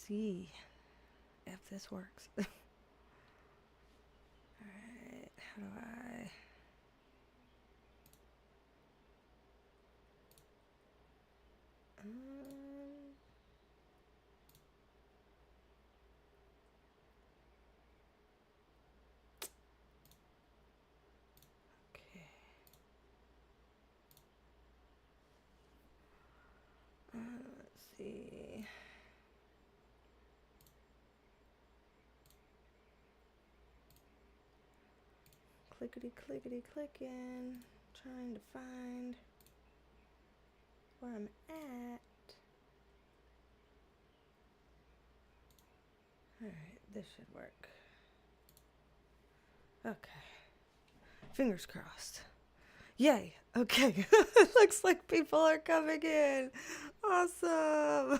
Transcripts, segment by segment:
see if this works. Alright, how do I... okay. Let's see. Clickety clicking, trying to find where I'm at. Alright, this should work. Okay. Fingers crossed. Yay. Okay. Looks like people are coming in. Awesome.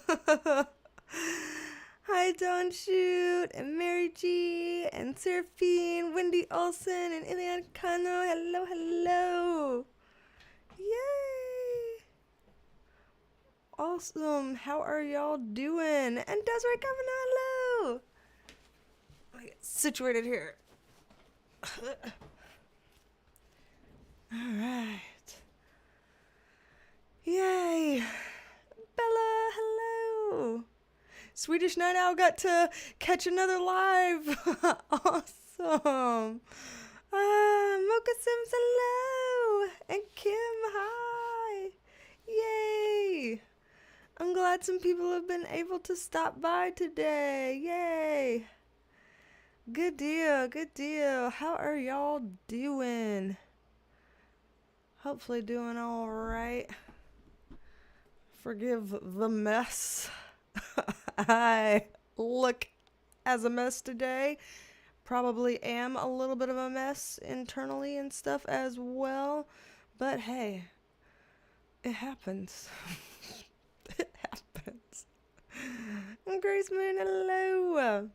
Hi, Don Shoot, and Mary G, and Seraphine, Wendy Olson, and Ileana Kano. Hello, hello. Yay. Awesome. How are y'all doing? And Desiree Kavanaugh, hello. Let me get situated here. Alright. Yay. Bella, hello. Swedish Night Owl got to catch another live. Awesome. Mocha Sims, hello. And Kim, hi. Yay. I'm glad some people have been able to stop by today. Yay. Good deal, good deal. How are y'all doing? Hopefully doing all right. Forgive the mess. I look as a mess today. Probably am a little bit of a mess internally and stuff as well. But hey, it happens. It happens. And Grace Moon, hello.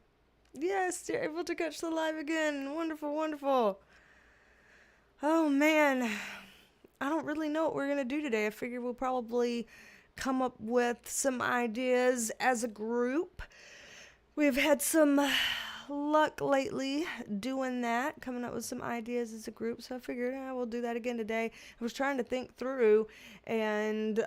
Yes, you're able to catch the live again. Wonderful, wonderful. Oh man, I don't really know what we're going to do today. I figure we'll probably come up with some ideas as a group. We've had some luck lately doing that, coming up with some ideas as a group. So I figured we'll do that again today. I was trying to think through, and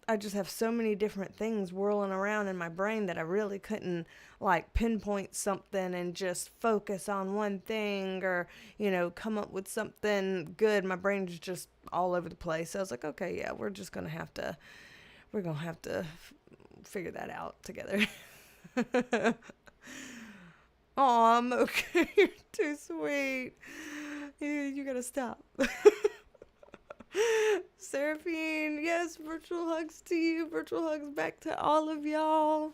I just have so many different things whirling around in my brain that I really couldn't like pinpoint something and just focus on one thing or, you know, come up with something good. My brain's just all over the place. So I was like, okay, yeah, we're going to have to figure that out together. Aw, I'm okay. You're too sweet. You gotta stop. Seraphine, yes, virtual hugs to you. Virtual hugs back to all of y'all.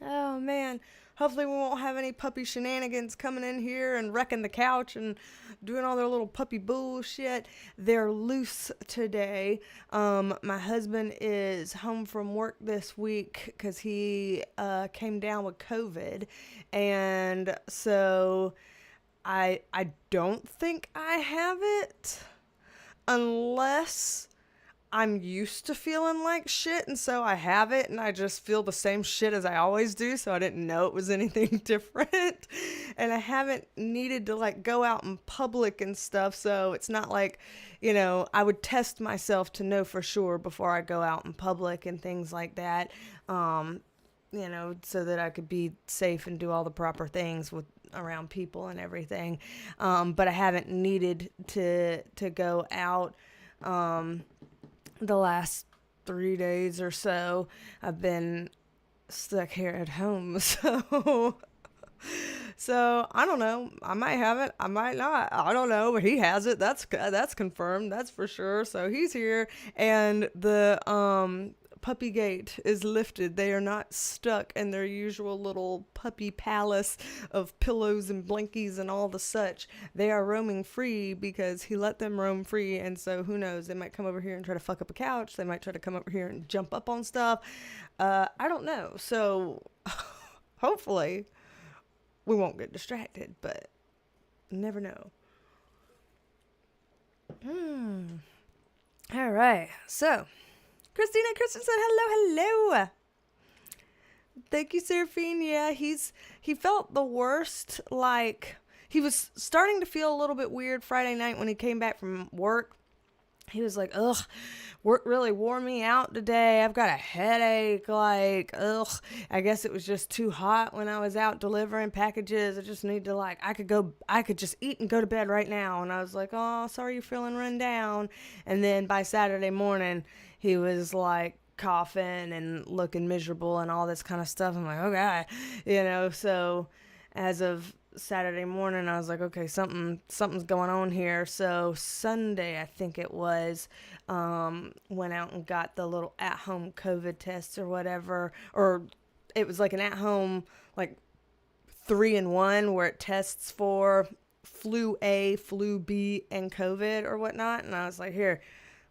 Oh, man. Hopefully we won't have any puppy shenanigans coming in here and wrecking the couch and doing all their little puppy bullshit. They're loose today. My husband is home from work this week because he came down with COVID. And so I don't think I have it. Unless I'm used to feeling like shit, and so I have it, and I just feel the same shit as I always do, so I didn't know it was anything different. And I haven't needed to, like, go out in public and stuff, so it's not like, you know, I would test myself to know for sure before I go out in public and things like that, you know, so that I could be safe and do all the proper things with around people and everything. But I haven't needed to go out the last 3 days or so. I've been stuck here at home. So I don't know. I might have it. I might not. I don't know. But he has it. That's confirmed. That's for sure. So he's here, and the puppy gate is lifted. They are not stuck in their usual little puppy palace of pillows and blankies and all the such. They are roaming free because he let them roam free. And so who knows? They might come over here and try to fuck up a couch. They might try to come over here and jump up on stuff. I don't know. So hopefully we won't get distracted, but never know. All right. So Christina Christensen, hello. Thank you, Seraphine. Yeah, he felt the worst. Like, he was starting to feel a little bit weird Friday night when he came back from work. He was like, ugh, work really wore me out today. I've got a headache. Like, ugh, I guess it was just too hot when I was out delivering packages. I just need to, like, I could just eat and go to bed right now. And I was like, oh, sorry you're feeling run down. And then by Saturday morning, he was like coughing and looking miserable and all this kind of stuff. I'm like, okay, so as of Saturday morning, I was like, okay, something's going on here. So Sunday, I think it was, went out and got the little at-home COVID tests or whatever, or it was like an at-home, like 3-in-1 where it tests for flu A, flu B, and COVID or whatnot. And I was like, here,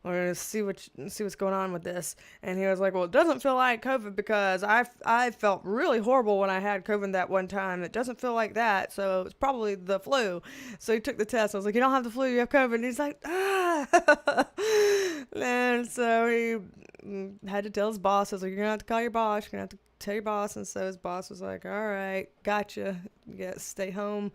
we're going to see what's going on with this. And he was like, well, it doesn't feel like COVID because I felt really horrible when I had COVID that one time. It doesn't feel like that, so it's probably the flu. So he took the test. I was like, you don't have the flu, you have COVID. And he's like, ah. And so he had to tell his boss. I was like, you're going to have to call your boss. You're going to have to tell your boss. And so his boss was like, all right, gotcha. Yeah, stay home.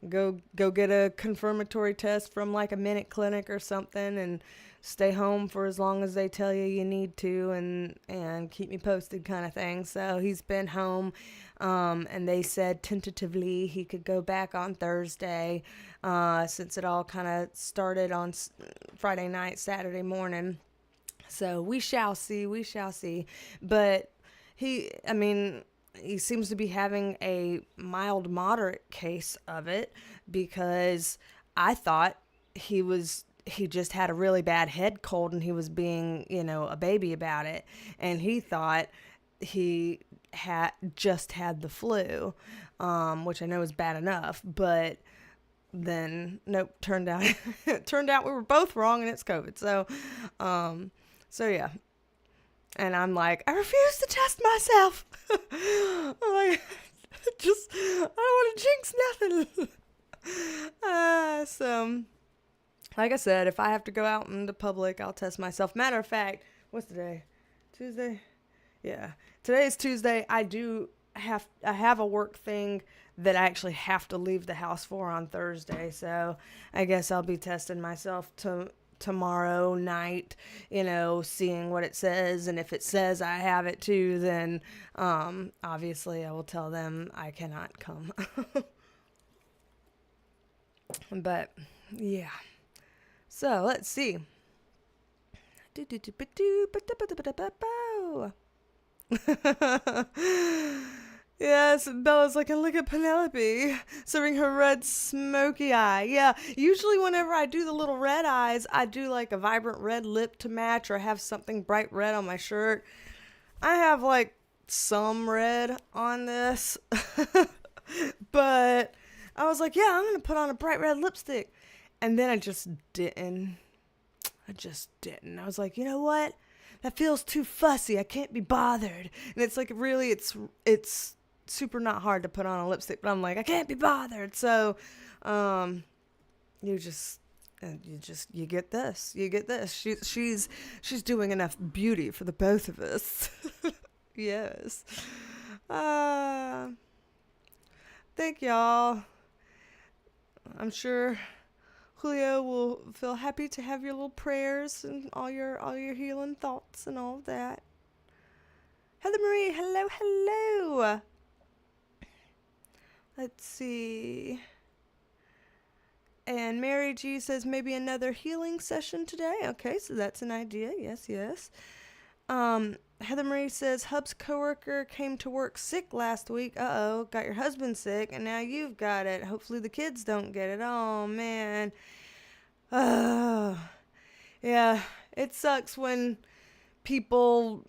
Go get a confirmatory test from like a Minute Clinic or something, and stay home for as long as they tell you need to, and keep me posted kind of thing. So he's been home, and they said tentatively he could go back on Thursday, since it all kind of started on Friday night, Saturday morning. So we shall see. But he seems to be having a mild, moderate case of it, because I thought he just had a really bad head cold and he was being, a baby about it. And he thought he had the flu, which I know is bad enough, but then nope, turned out we were both wrong and it's COVID. So yeah. And I'm like, I refuse to test myself. I'm like, I don't want to jinx nothing. So, like I said, if I have to go out into public, I'll test myself. Matter of fact, what's today? Tuesday? Yeah. Today is Tuesday. I have a work thing that I actually have to leave the house for on Thursday. So I guess I'll be testing myself tomorrow night, seeing what it says. And if it says I have it too, then obviously I will tell them I cannot come. But yeah. So let's see. Yes, Bella's like, and look at Penelope serving her red smoky eye. Yeah, usually whenever I do the little red eyes, I do like a vibrant red lip to match, or I have something bright red on my shirt. I have like some red on this, but I was like, yeah, I'm going to put on a bright red lipstick. And then I just didn't. I was like, you know what? That feels too fussy. I can't be bothered. And it's like, really, it's super not hard to put on a lipstick, but I'm like, I can't be bothered. So, you get this. She's doing enough beauty for the both of us. Yes. Thank y'all. I'm sure Julio will feel happy to have your little prayers and all your healing thoughts and all of that. Heather Marie, hello. Let's see. And Mary G says maybe another healing session today. Okay, so that's an idea. Yes. Heather Marie says Hub's coworker came to work sick last week. Uh-oh, got your husband sick, and now you've got it. Hopefully the kids don't get it. Oh, man. Yeah, it sucks when people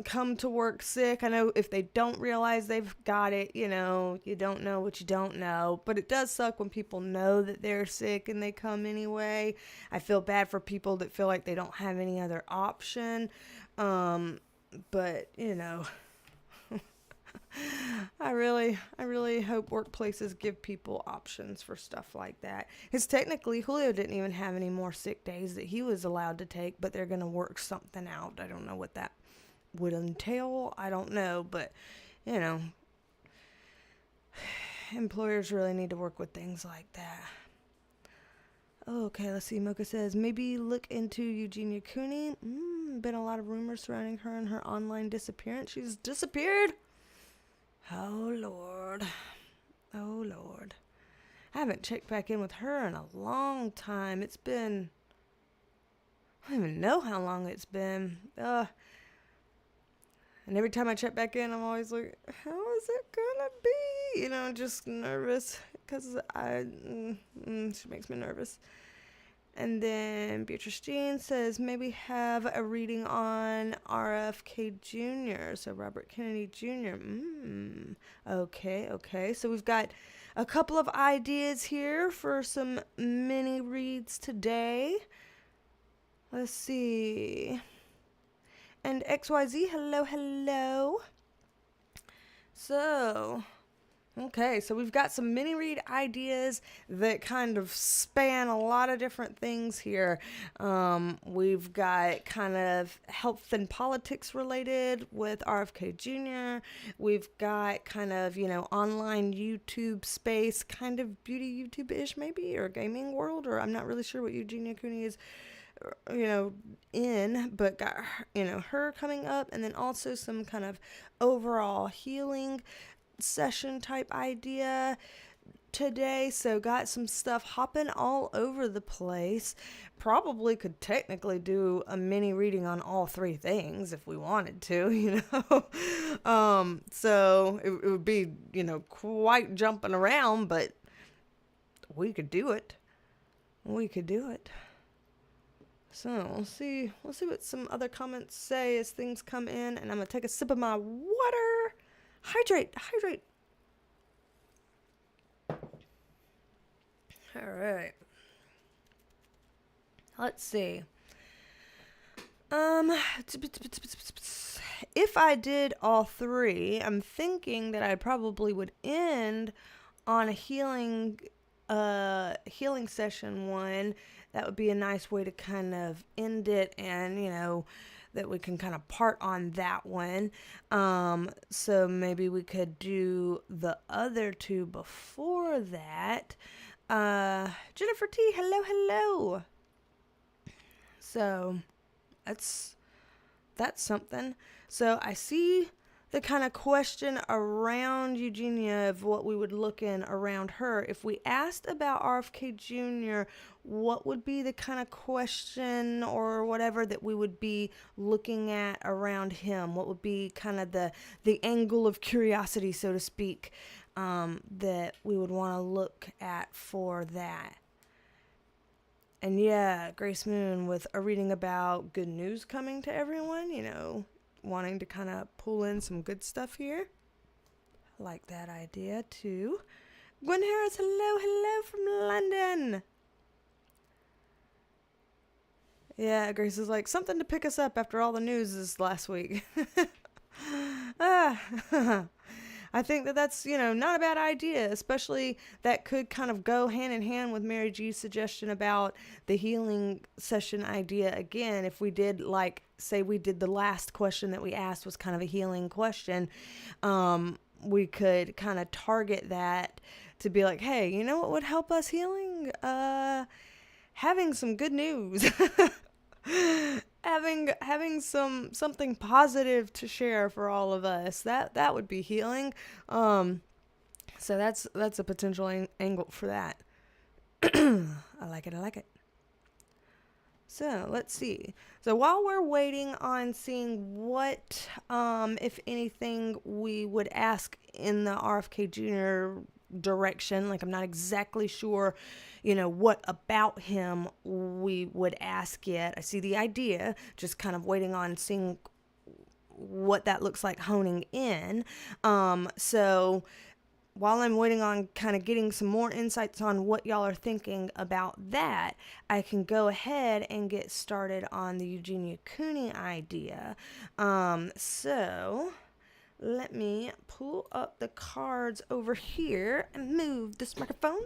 come to work sick. I know if they don't realize they've got it, you don't know what you don't know. But it does suck when people know that they're sick and they come anyway. I feel bad for people that feel like they don't have any other option. But, I really hope workplaces give people options for stuff like that. Because technically, Julio didn't even have any more sick days that he was allowed to take, but they're going to work something out. I don't know what that would entail. I don't know, but you know, employers really need to work with things like that. Okay, let's see. Mocha says, maybe look into Eugenia Cooney. Been a lot of rumors surrounding her and her online disappearance. She's disappeared? Oh, Lord. Oh, Lord. I haven't checked back in with her in a long time. It's been... I don't even know how long it's been. And every time I check back in, I'm always like, how is it gonna be? You know, just nervous. Because she makes me nervous. And then Beatrice Jean says, maybe have a reading on RFK Jr., so Robert Kennedy Jr. Okay. So we've got a couple of ideas here for some mini reads today. Let's see. And XYZ, hello. So... okay, so we've got some mini read ideas that kind of span a lot of different things here. We've got kind of health and politics related with RFK Jr. We've got kind of, online YouTube space, kind of beauty YouTube-ish maybe, or gaming world, or I'm not really sure what Eugenia Cooney is, in, but got, her coming up, and then also some kind of overall healing session type idea today. So got some stuff hopping all over the place. Probably could technically do a mini reading on all three things if we wanted to, so it would be, quite jumping around, but we could do it. So we'll see what some other comments say as things come in, and I'm gonna take a sip of my water. Hydrate. All right. Let's see. If I did all three, I'm thinking that I probably would end on a healing session one. That would be a nice way to kind of end it, and, that we can kind of part on that one. So maybe we could do the other two before that. Jennifer T, hello. So that's something. So I see the kind of question around Eugenia of what we would look in around her. If we asked about RFK Jr., what would be the kind of question or whatever that we would be looking at around him? What would be kind of the angle of curiosity, so to speak, that we would want to look at for that? And yeah, Grace Moon with a reading about good news coming to everyone, wanting to kind of pull in some good stuff here. I like that idea too. Gwen Harris, hello from London. Yeah, Grace is like, something to pick us up after all the news this last week. I think that's, not a bad idea, especially that could kind of go hand in hand with Mary G's suggestion about the healing session idea. Again, if we did, say we did the last question that we asked was kind of a healing question, we could kind of target that to be like, hey, you know what would help us healing? Having some good news. having something positive to share for all of us, that would be healing. So that's a potential angle for that. I like it. So let's see. So while we're waiting on seeing what, if anything, we would ask in the RFK Jr. direction, I'm not exactly sure, what about him we would ask yet. I see the idea, just kind of waiting on seeing what that looks like honing in. So while I'm waiting on kind of getting some more insights on what y'all are thinking about that, I can go ahead and get started on the Eugenia Cooney idea. So let me pull up the cards over here and move this microphone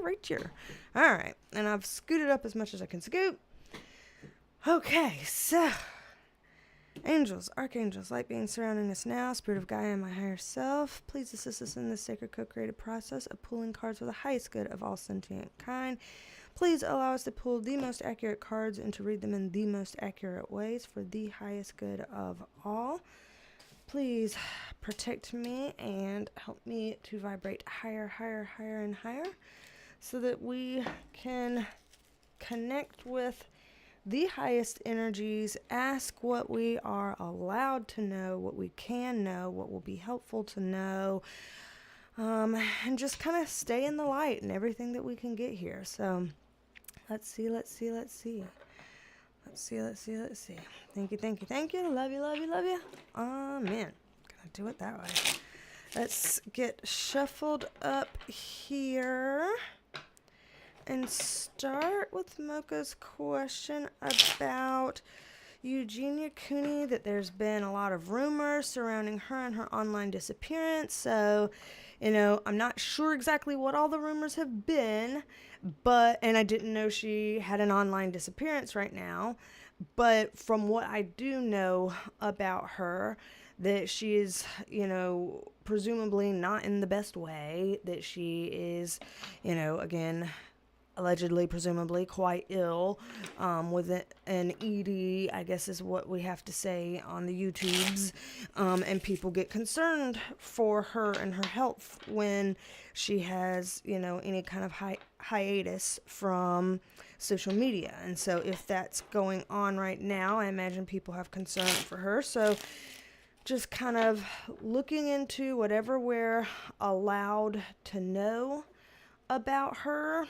right here. All right. And I've scooted up as much as I can scoot. Okay. So Angels, archangels, light beings surrounding us now, spirit of Gaia and my higher self, please assist us in this sacred co-created process of pulling cards for the highest good of all sentient kind. Please allow us to pull the most accurate cards and to read them in the most accurate ways for the highest good of all. Please protect me and help me to vibrate higher, higher, higher, and higher so that we can connect with the highest energies, ask what we are allowed to know, what we can know, what will be helpful to know, and just kind of stay in the light and everything that we can get here. So let's see. Thank you. Love you. Amen. Gonna do it that way. Let's get shuffled up here and start with Mocha's question about Eugenia Cooney, that there's been a lot of rumors surrounding her and her online disappearance. So, I'm not sure exactly what all the rumors have been, and I didn't know she had an online disappearance right now. But from what I do know about her, that she is, presumably not in the best way, that she is, again, allegedly, presumably, quite ill, with an ED, I guess is what we have to say on the YouTubes, and people get concerned for her and her health when she has, any kind of hiatus from social media. And so if that's going on right now, I imagine people have concern for her. So just kind of looking into whatever we're allowed to know about her.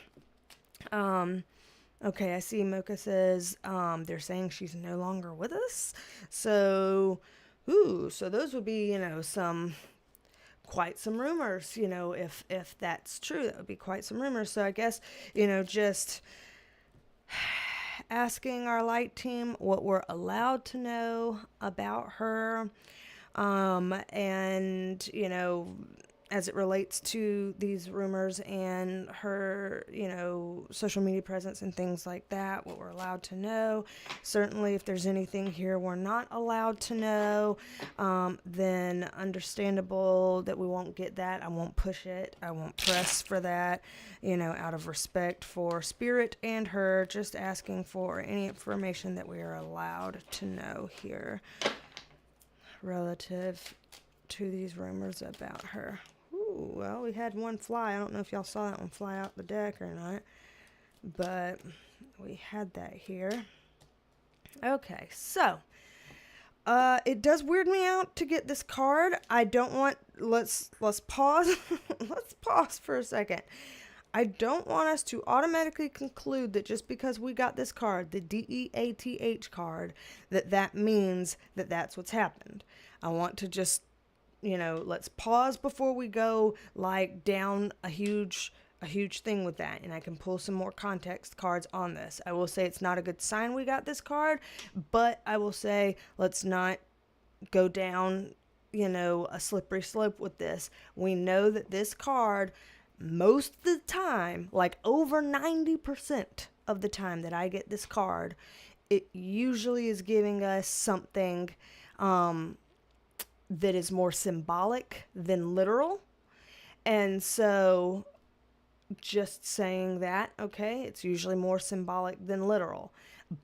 Okay, I see Mocha says, they're saying she's no longer with us. So those would be, quite some rumors, if that's true, that would be quite some rumors. So I guess, just asking our light team what we're allowed to know about her, and, as it relates to these rumors and her, social media presence and things like that, what we're allowed to know. Certainly, if there's anything here we're not allowed to know, then understandable that we won't get that. I won't push it. I won't press for that, out of respect for spirit and her, just asking for any information that we are allowed to know here relative to these rumors about her. Ooh, well, we had one fly. I don't know if y'all saw that one fly out the deck or not, but we had that here. Okay, so it does weird me out to get this card. I don't want, let's pause. Let's pause for a second. I don't want us to automatically conclude that just because we got this card, the DEATH card, that means that that's what's happened. I want to just, let's pause before we go down a huge thing with that. And I can pull some more context cards on this. I will say it's not a good sign we got this card, but I will say let's not go down, a slippery slope with this. We know that this card, most of the time, over 90% of the time that I get this card, it usually is giving us something that is more symbolic than literal. And so just saying that, okay, it's usually more symbolic than literal.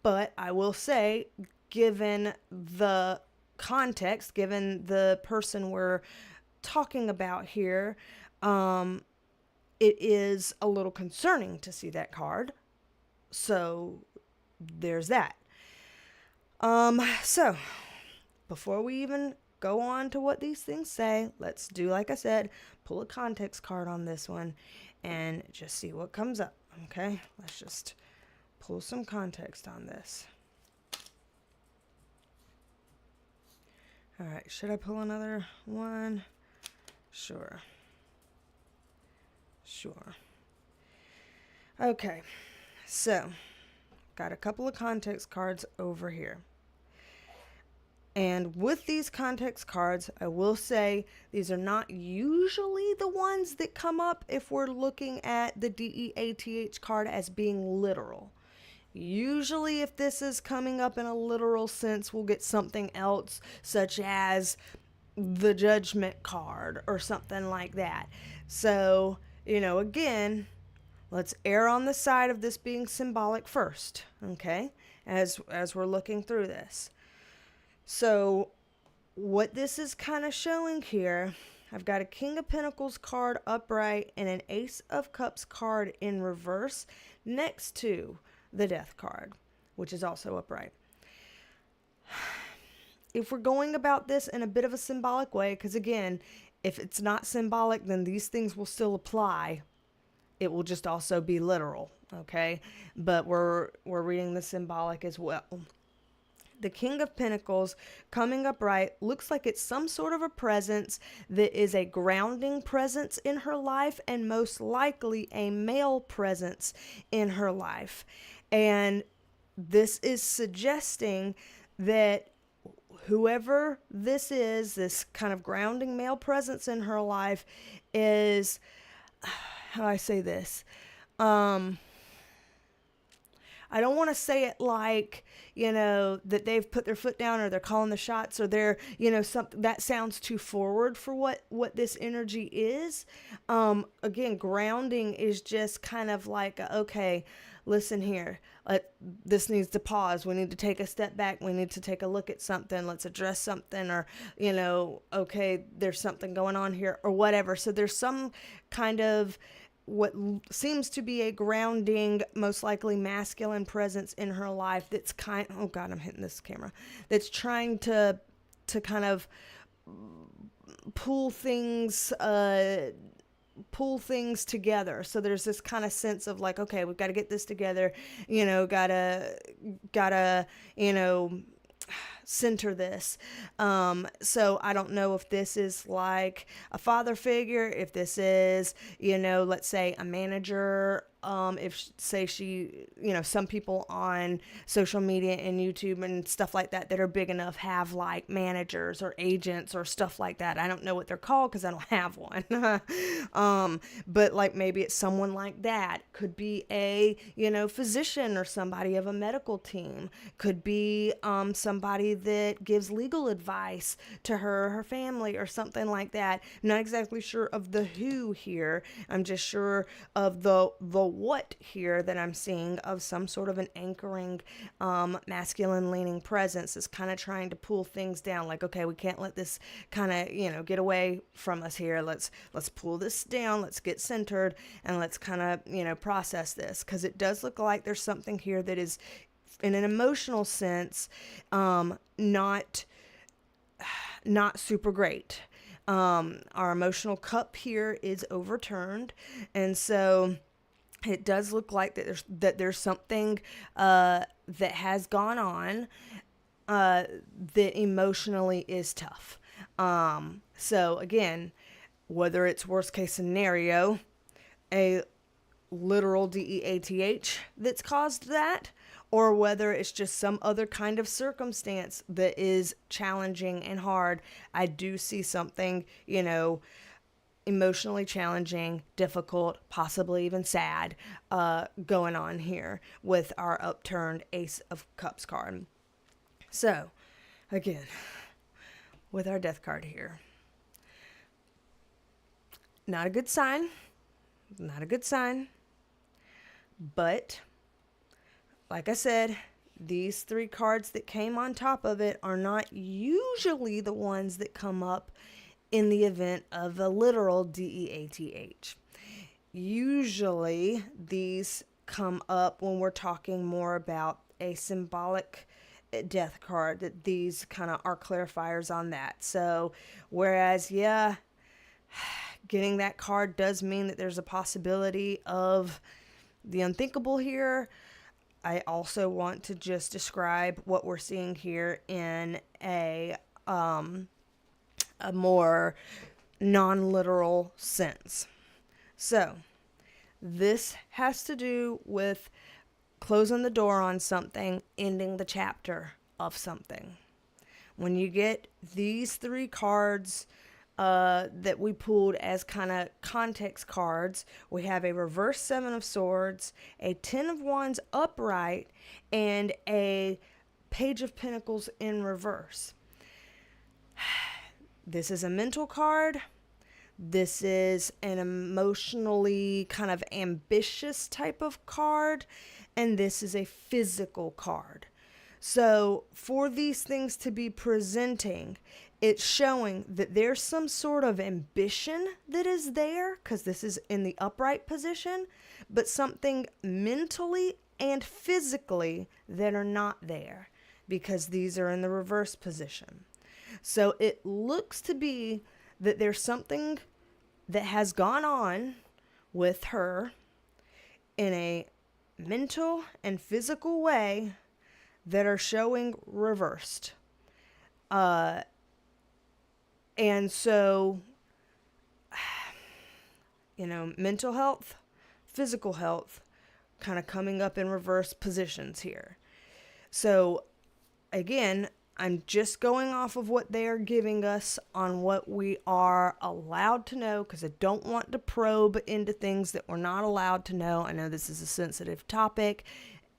But I will say, given the context, given the person we're talking about here, it is a little concerning to see that card. So there's that. So before we even go on to what these things say, let's do, like I said, pull a context card on this one and just see what comes up. Okay, let's just pull some context on this. All right, should I pull another one? Sure. Okay, so got a couple of context cards over here. And with these context cards, I will say these are not usually the ones that come up if we're looking at the DEATH card as being literal. Usually if this is coming up in a literal sense, we'll get something else, such as the Judgment card or something like that. So, again, let's err on the side of this being symbolic first, okay, as we're looking through this. So what this is kind of showing here, I've got a King of Pentacles card upright and an Ace of Cups card in reverse next to the Death card, which is also upright. If we're going about this in a bit of a symbolic way, because again, if it's not symbolic, then these things will still apply. It will just also be literal, okay? But we're reading the symbolic as well. The King of Pentacles coming upright looks like it's some sort of a presence that is a grounding presence in her life, and most likely a male presence in her life. And this is suggesting that whoever this is, this kind of grounding male presence in her life is, how do I say this? I don't want to say it like, that they've put their foot down or they're calling the shots or they're, something that sounds too forward for what this energy is. Again, grounding is just kind of like, okay, listen here, this needs to pause. We need to take a step back. We need to take a look at something. Let's address something, or, okay, there's something going on here or whatever. So there's some kind of what seems to be a grounding, most likely masculine presence in her life that's oh God, I'm hitting this camera, that's trying to kind of pull things together. So there's this kind of sense of like, okay, we've got to get this together, gotta, center this. So I don't know if this is like a father figure, if this is, let's say a manager, if say she, some people on social media and YouTube and stuff like that are big enough have like managers or agents or stuff like that. I don't know what they're called because I don't have one. But like maybe it's someone like that. Could be a, physician or somebody of a medical team. Could be somebody that gives legal advice to her or her family or something like that. I'm not exactly sure of the who here. I'm just sure of the what here that I'm seeing, of some sort of an anchoring masculine leaning presence is kind of trying to pull things down. Like, okay, we can't let this kind of, get away from us here. Let's pull this down. Let's get centered and let's kind of, process this, because it does look like there's something here that is, in an emotional sense, not super great. Our emotional cup here is overturned, and so it does look like that there's something that has gone on that emotionally is tough. So again, whether it's worst case scenario, a literal DEATH that's caused that, or whether it's just some other kind of circumstance that is challenging and hard, I do see something, emotionally challenging, difficult, possibly even sad, going on here with our upturned Ace of Cups card. So, again, with our Death card here, not a good sign, but like I said, these three cards that came on top of it are not usually the ones that come up in the event of a literal DEATH. Usually these come up when we're talking more about a symbolic death card, that these kind of are clarifiers on that. So whereas, yeah, getting that card does mean that there's a possibility of the unthinkable here, I also want to just describe what we're seeing here in a more non-literal sense. So this has to do with closing the door on something, ending the chapter of something. When you get these three cards that we pulled as kind of context cards. We have a reverse Seven of Swords, a Ten of Wands upright, and a Page of Pentacles in reverse. This is a mental card. This is an emotionally kind of ambitious type of card. And this is a physical card. So for these things to be presenting, it's showing that there's some sort of ambition that is there, because this is in the upright position, but something mentally and physically that are not there, because these are in the reverse position. So it looks to be that there's something that has gone on with her in a mental and physical way that are showing reversed. And so, mental health, physical health, kind of coming up in reverse positions here. So, again, I'm just going off of what they are giving us on what we are allowed to know, because I don't want to probe into things that we're not allowed to know. I know this is a sensitive topic,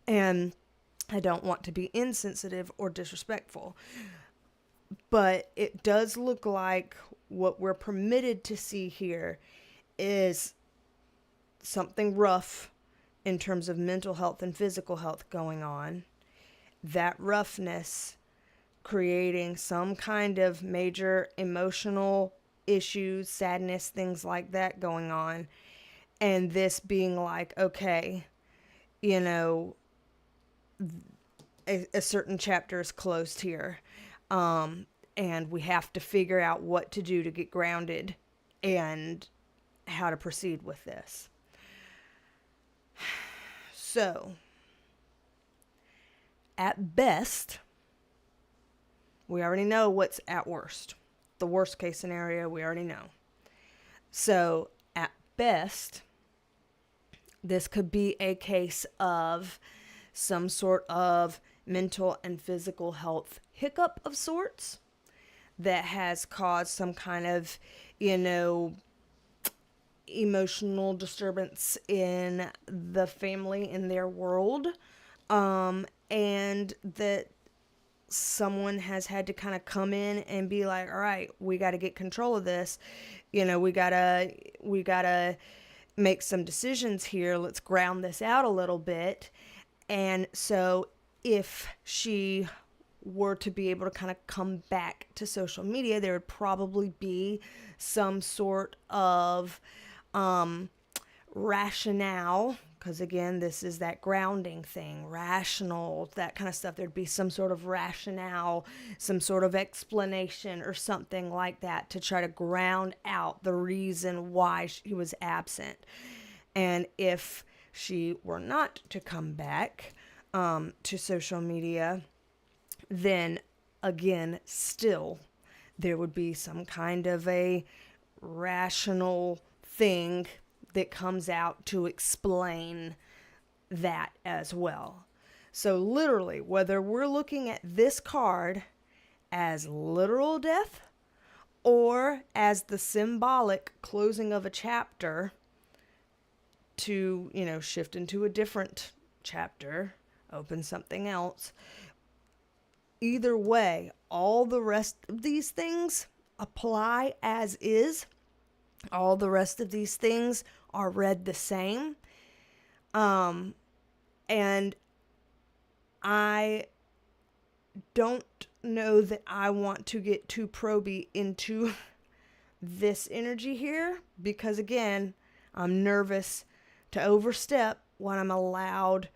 and I don't want to be insensitive or disrespectful. But it does look like what we're permitted to see here is something rough in terms of mental health and physical health going on. That roughness creating some kind of major emotional issues, sadness, things like that going on. And this being like, okay, a certain chapter is closed here. And we have to figure out what to do to get grounded and how to proceed with this. So, at best, we already know what's at worst. The worst case scenario, we already know. So, at best, this could be a case of some sort of mental and physical health hiccup of sorts that has caused some kind of, emotional disturbance in the family, in their world, and that someone has had to kind of come in and be like, all right, we got to get control of this. We gotta make some decisions here. Let's ground this out a little bit. And so if she were to be able to kind of come back to social media, there would probably be some sort of rationale, because again, this is that grounding thing, rational, that kind of stuff. There'd be some sort of rationale, some sort of explanation or something like that to try to ground out the reason why she was absent. And if she were not to come back to social media, then again, still, there would be some kind of a rational thing that comes out to explain that as well. So literally, whether we're looking at this card as literal death or as the symbolic closing of a chapter to, shift into a different chapter, open something else, either way, all the rest of these things apply as is. All the rest of these things are read the same. And I don't know that I want to get too proby into this energy here, because again, I'm nervous to overstep what I'm allowed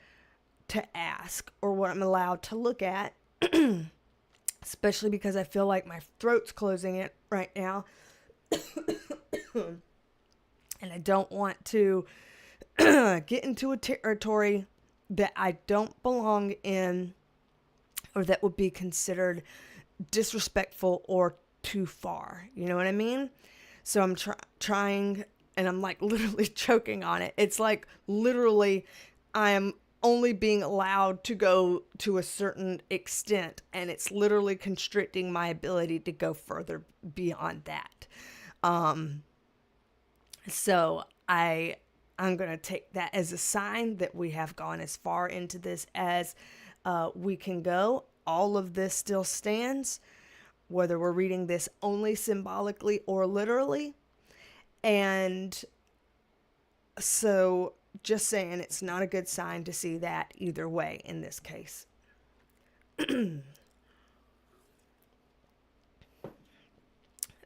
to ask or what I'm allowed to look at, especially because I feel like my throat's closing it right now. And I don't want to get into a territory that I don't belong in, or that would be considered disrespectful or too far. You know what I mean? So I'm trying, and I'm like literally choking on it. It's like literally I am only being allowed to go to a certain extent, and it's literally constricting my ability to go further beyond that. So I'm going to take that as a sign that we have gone as far into this as we can go. All of this still stands, whether we're reading this only symbolically or literally. And so just saying, it's not a good sign to see that either way in this case.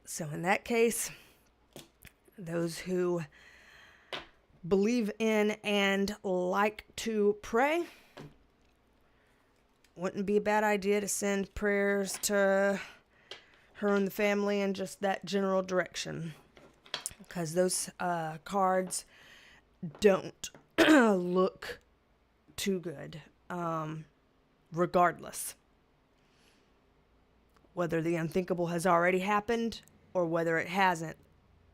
So in that case, those who believe in and like to pray, wouldn't be a bad idea to send prayers to her and the family in just that general direction. Because those cards don't look too good, regardless. Whether the unthinkable has already happened or whether it hasn't,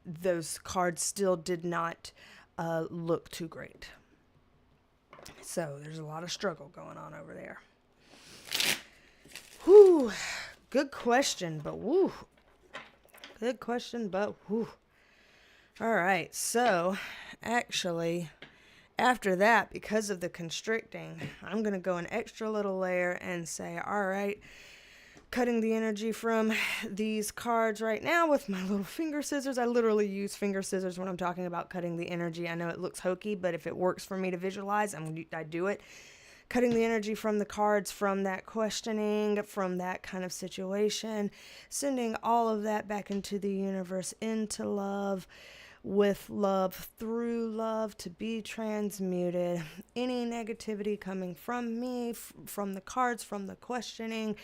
those cards still did not look too great. So there's a lot of struggle going on over there. Whew. Good question, but whew. Good question, but whew. All right, so actually, after that, because of the constricting, I'm going to go an extra little layer and say, all right, cutting the energy from these cards right now with my little finger scissors. I literally use finger scissors when I'm talking about cutting the energy. I know it looks hokey, but if it works for me to visualize, I do it. Cutting the energy from the cards, from that questioning, from that kind of situation, sending all of that back into the universe, into love, with love, through love, to be transmuted. Any negativity coming from me, from the cards, from the questioning,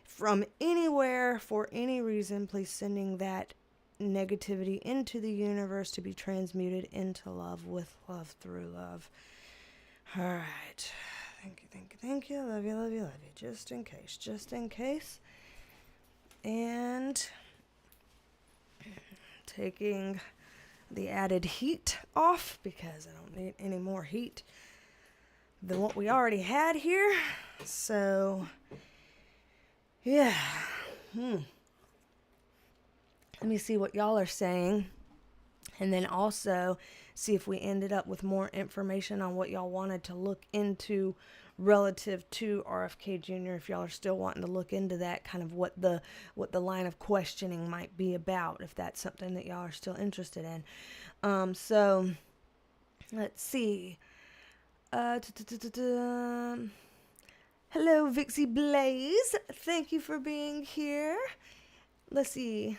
from anywhere, for any reason, please sending that negativity into the universe to be transmuted into love, with love, through love. All right. Thank you, thank you, thank you. Love you, love you, love you. Just in case, just in case. And taking the added heat off because I don't need any more heat than what we already had here. So, yeah. Let me see what y'all are saying. And then also see if we ended up with more information on what y'all wanted to look into relative to RFK Jr. If y'all are still wanting to look into that, kind of what the line of questioning might be about, if that's something that y'all are still interested in. So let's see. Hello, Vixie Blaze. Thank you for being here. Let's see.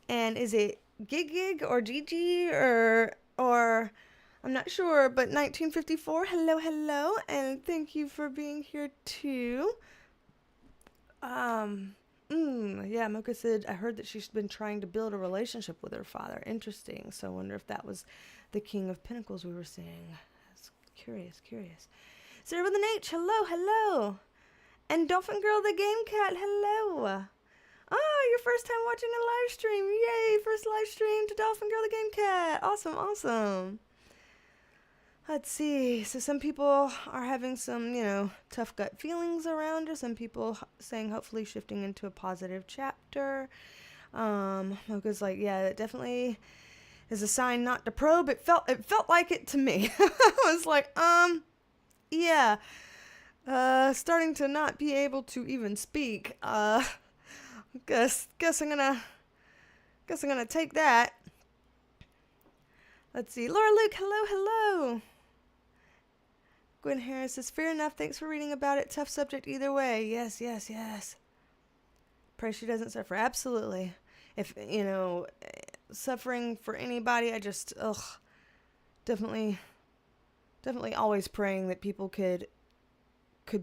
And is it Gig or Gigi or I'm not sure, but 1954. Hello, and thank you for being here too. Yeah, Mocha said, I heard that she's been trying to build a relationship with her father. Interesting. So I wonder if that was the King of Pentacles we were seeing. That's curious. Sarah with an H, hello. And Dolphin Girl the Game Cat, hello. Oh, your first time watching a live stream. Yay, first live stream to Dolphin Girl the Game Cat. Awesome. Let's see. So some people are having some, tough gut feelings around her. Some people saying hopefully shifting into a positive chapter. Mocha's like, yeah, it definitely is a sign not to probe. It felt like it to me. I was like, yeah. Starting to not be able to even speak. Guess I'm gonna take that. Let's see. Laura Luke, hello. Gwen Harris says, fair enough. Thanks for reading about it. Tough subject either way. Yes. Pray she doesn't suffer. Absolutely. If, suffering for anybody, I just, definitely always praying that people could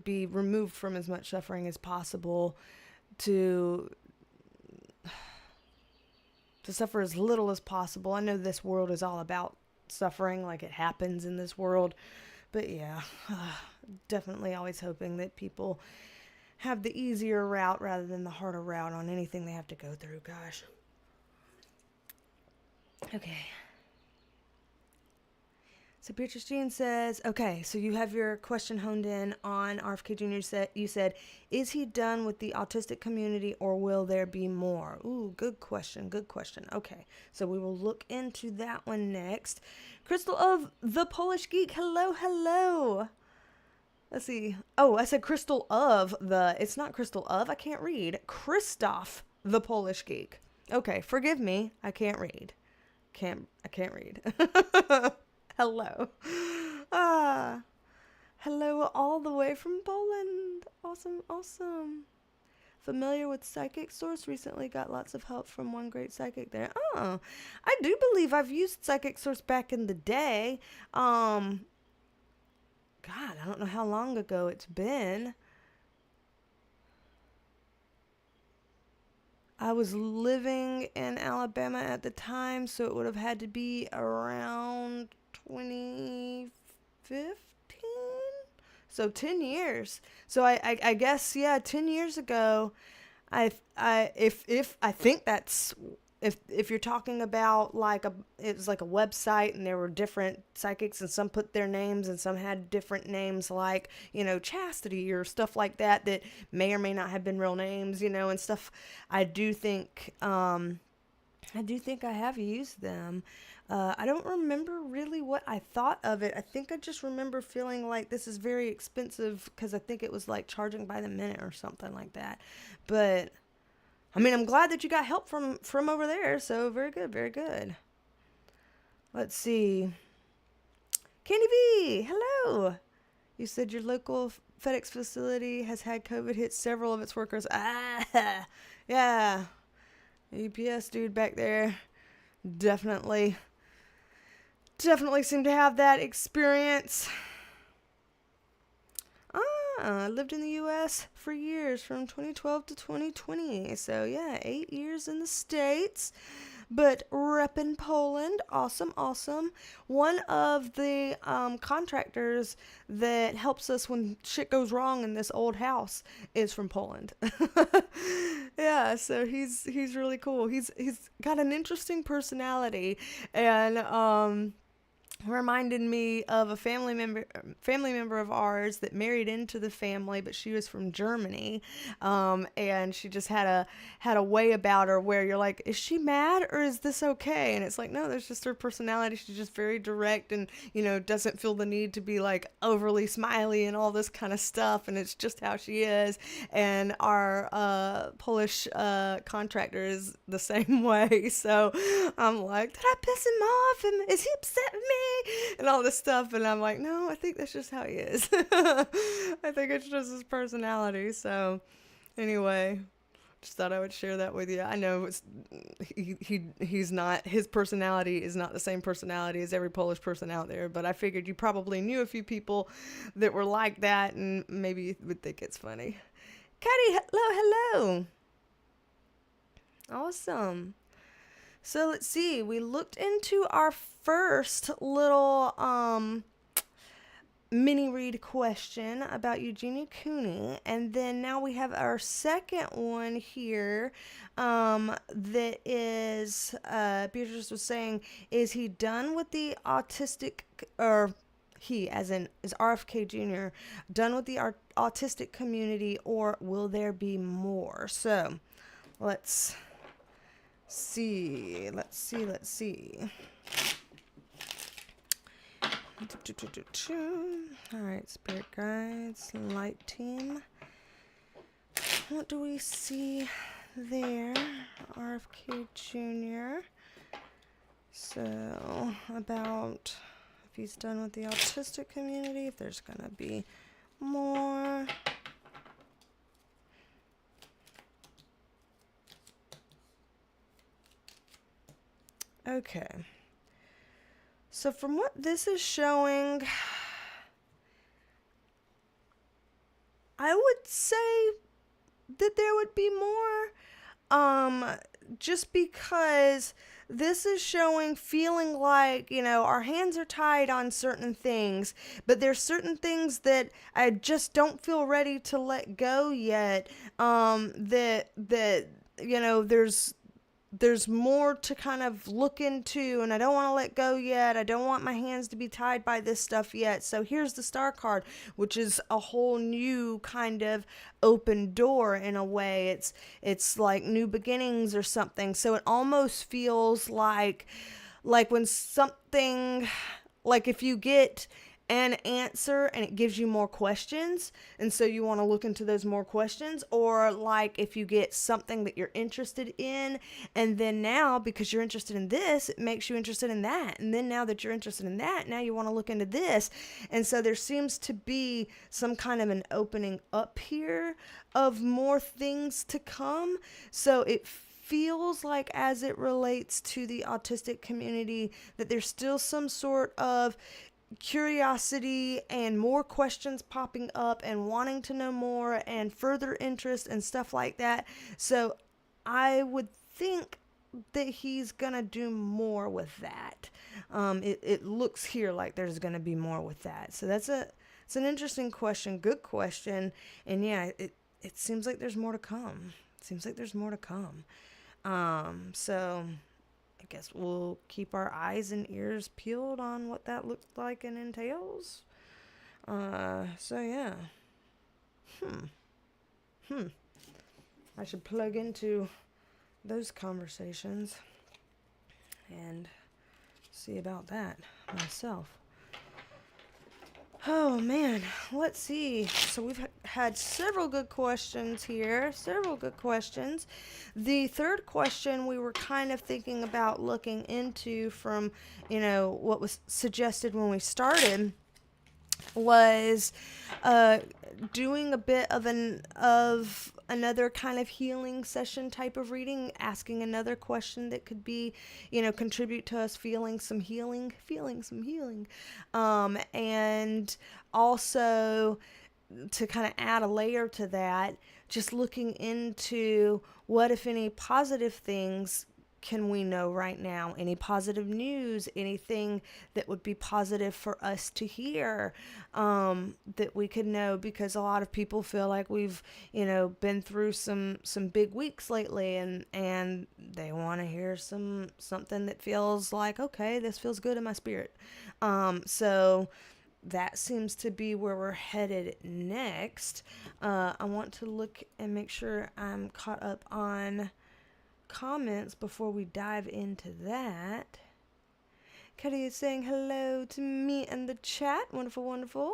be removed from as much suffering as possible, to suffer as little as possible. I know this world is all about suffering, like it happens in this world. But yeah, definitely always hoping that people have the easier route rather than the harder route on anything they have to go through. Gosh. Okay. So Beatrice Jean says, okay, so you have your question honed in on RFK Jr. You said, is he done with the autistic community or will there be more? Ooh, good question. Good question. Okay, so we will look into that one next. Crystal of the Polish Geek. Hello, hello. Let's see. Oh, I said Crystal of the, it's not Crystal of, I can't read. Christoph the Polish Geek. Okay, forgive me. I can't read. I can't read. Hello. Hello all the way from Poland. Awesome, awesome. Familiar with Psychic Source? Recently got lots of help from one great psychic there. Oh, I do believe I've used Psychic Source back in the day. God, I don't know how long ago it's been. I was living in Alabama at the time, so it would have had to be around 2015. So 10 years. So I guess, yeah, 10 years ago, if I think that's, if you're talking about like it was like a website and there were different psychics and some put their names and some had different names like, Chastity or stuff like that may or may not have been real names, and stuff. I do think I have used them. I don't remember really what I thought of it. I think I just remember feeling like this is very expensive because I think it was like charging by the minute or something like that. But I mean, I'm glad that you got help from over there. So very good, very good. Let's see. Candy V, hello. You said your local FedEx facility has had COVID hit several of its workers. Yeah. UPS dude back there definitely seemed to have that experience. I lived in the U.S. for years, from 2012 to 2020. So, yeah, 8 years in the States, but reppin' Poland. Awesome, awesome. One of the contractors that helps us when shit goes wrong in this old house is from Poland. Yeah, so he's really cool. He's got an interesting personality, and reminded me of a family member of ours that married into the family, but she was from Germany, and she just had a way about her where you're like, is she mad or is this okay? And it's like, no, there's just her personality. She's just very direct and doesn't feel the need to be like overly smiley and all this kind of stuff, and it's just how she is. And our Polish contractor is the same way, so I'm like, did I piss him off and is he upset with me and all this stuff? And I'm like, no, I think that's just how he is. I think it's just his personality. So anyway, just thought I would share that with you. I know he's not, his personality is not the same personality as every Polish person out there, but I figured you probably knew a few people that were like that and maybe you would think it's funny. Caddy, hello. Awesome. So let's see, we looked into our first little mini read question about Eugenia Cooney, and then now we have our second one here that is, Beatrice was saying, is he done with the autistic, or he, as in, is RFK Jr., done with the autistic community, or will there be more? So let's see. All right, spirit guides, light team. What do we see there? RFK Jr. So, about if he's done with the autistic community, if there's gonna be more. Okay. So from what this is showing, I would say that there would be more, just because this is showing feeling like, our hands are tied on certain things, but there's certain things that I just don't feel ready to let go yet, that there's there's more to kind of look into, and I don't want to let go yet. I don't want my hands to be tied by this stuff yet. So here's the Star card, which is a whole new kind of open door in a way. It's like new beginnings or something. So it almost feels like when something, like if you get an answer and it gives you more questions, and so you want to look into those more questions, or like if you get something that you're interested in, and then now because you're interested in this, it makes you interested in that, and then now that you're interested in that, now you want to look into this. And so there seems to be some kind of an opening up here of more things to come. So it feels like, as it relates to the autistic community, that there's still some sort of curiosity and more questions popping up and wanting to know more and further interest and stuff like that. So I would think that he's gonna do more with that. It looks here like there's gonna be more with that. So it's an interesting question, good question, and yeah, it seems like there's more to come. So I guess we'll keep our eyes and ears peeled on what that looks like and entails. So yeah. I should plug into those conversations and see about that myself. Oh man, let's see. So we've had several good questions here. The third question we were kind of thinking about looking into from, what was suggested when we started was doing a bit of another kind of healing session type of reading, asking another question that could be, contribute to us feeling some healing, and also to kind of add a layer to that, just looking into what, if any, positive things can we know right now? Any positive news, anything that would be positive for us to hear, that we could know, because a lot of people feel like we've, been through some big weeks lately, and they want to hear something that feels like, okay, this feels good in my spirit. So that seems to be where we're headed next. I want to look and make sure I'm caught up on comments before we dive into that. Cuddy is saying hello to me and the chat. Wonderful.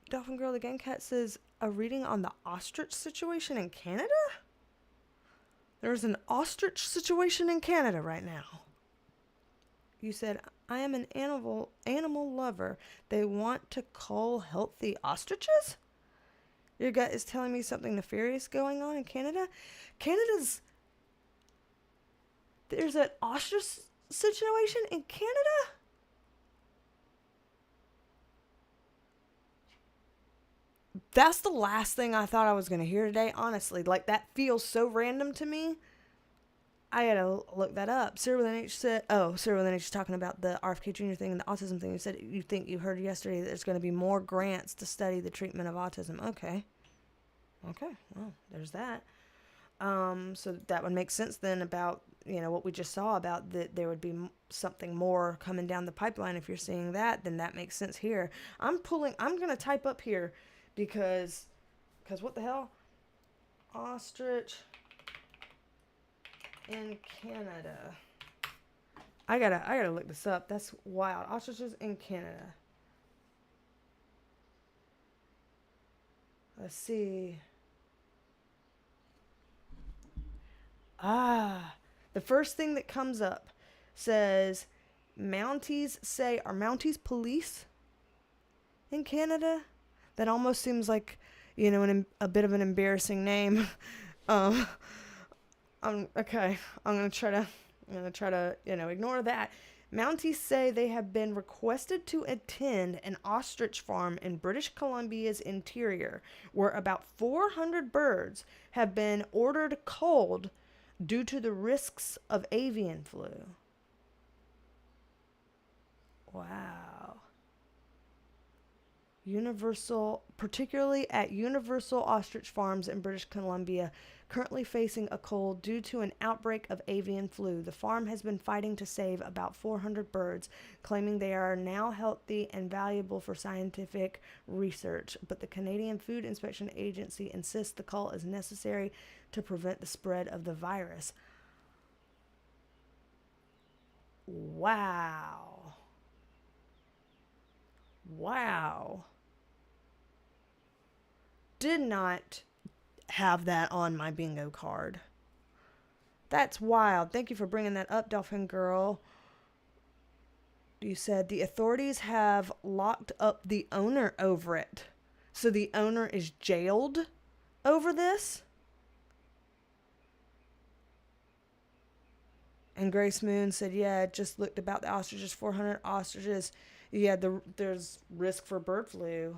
Dolphin Girl Again Cat says a reading on the ostrich situation in Canada? There's an ostrich situation in Canada right now. You said, I am an animal lover. They want to cull healthy ostriches? Your gut is telling me something nefarious going on in Canada? There's an ostrich situation in Canada? That's the last thing I thought I was going to hear today, honestly. Like, that feels so random to me. I had to look that up. Sarah with an H said, Sarah with an H is talking about the RFK Jr. thing and the autism thing. You said you think you heard yesterday that there's going to be more grants to study the treatment of autism. Okay, well, there's that. So that would make sense then about, what we just saw about that there would be something more coming down the pipeline. If you're seeing that, then that makes sense here. I'm going to type up here because what the hell? Ostrich in Canada. I gotta look this up. That's wild. Ostriches in Canada. Let's see. The first thing that comes up says Mounties are Mounties police in Canada? That almost seems like, a bit of an embarrassing name. Okay. I'm gonna try to, ignore that. Mounties say they have been requested to attend an ostrich farm in British Columbia's interior, where about 400 birds have been ordered culled due to the risks of avian flu. Wow. particularly at Universal Ostrich Farms in British Columbia, currently facing a cull due to an outbreak of avian flu. The farm has been fighting to save about 400 birds, claiming they are now healthy and valuable for scientific research. But the Canadian Food Inspection Agency insists the cull is necessary to prevent the spread of the virus. Wow. Wow. Did not have that on my bingo card. That's wild. Thank you for bringing that up, Dolphin Girl. You said the authorities have locked up the owner over it. So the owner is jailed over this? And Grace Moon said, yeah, just looked about the ostriches, 400 ostriches. Yeah, there's risk for bird flu.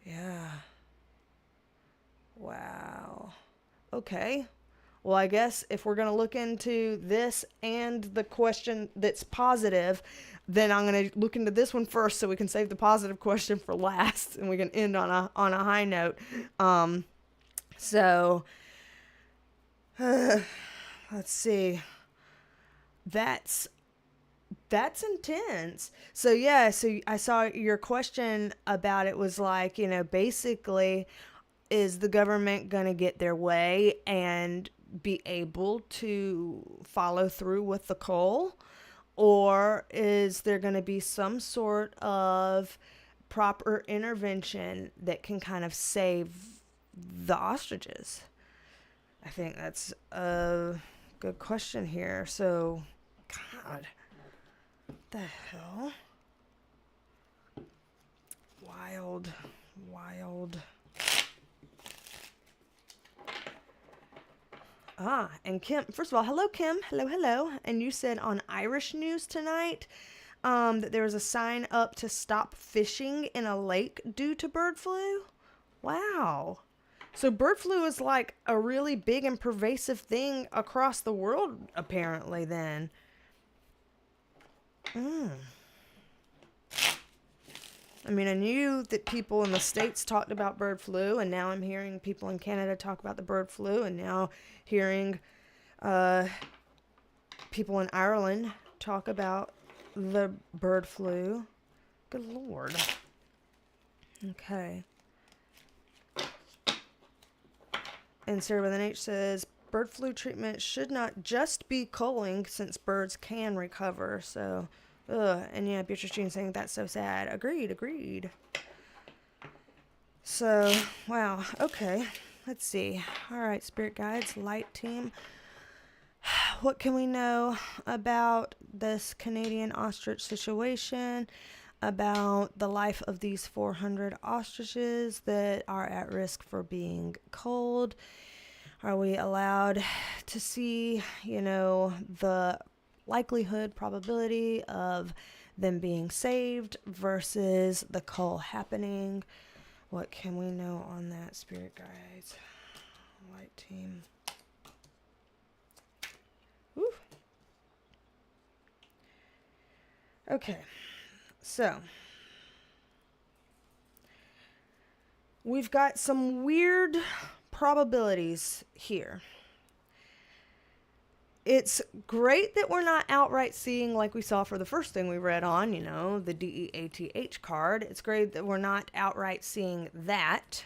Yeah. Wow. Okay. Well, I guess if we're going to look into this and the question that's positive, then I'm going to look into this one first so we can save the positive question for last and we can end on a high note. So let's see. That's intense. So yeah, so I saw your question about it was like, you know, basically, is the government going to get their way and be able to follow through with the cull? Or is there going to be some sort of proper intervention that can kind of save the ostriches? I think that's a good question here. So, God, what the hell? Wild. And Kim, first of all, hello, Kim. Hello. And you said on Irish news tonight that there was a sign up to stop fishing in a lake due to bird flu. Wow. So bird flu is like a really big and pervasive thing across the world, apparently, then. I mean, I knew that people in the States talked about bird flu, and now I'm hearing people in Canada talk about the bird flu, and now hearing people in Ireland talk about the bird flu. Good Lord. Okay. And Sarah with an H says, bird flu treatment should not just be culling since birds can recover. So, and yeah, Beatrice Jean saying that's so sad. Agreed. So, wow. Okay. Let's see. All right, spirit guides, light team. What can we know about this Canadian ostrich situation? About the life of these 400 ostriches that are at risk for being culled? Are we allowed to see, you know, the likelihood, probability of them being saved versus the cull happening? What can we know on that, spirit guides? Light team. Woo. Okay. So, we've got some weird probabilities here. It's great that we're not outright seeing, like we saw for the first thing we read on, you know, the DEATH card. It's great that we're not outright seeing that.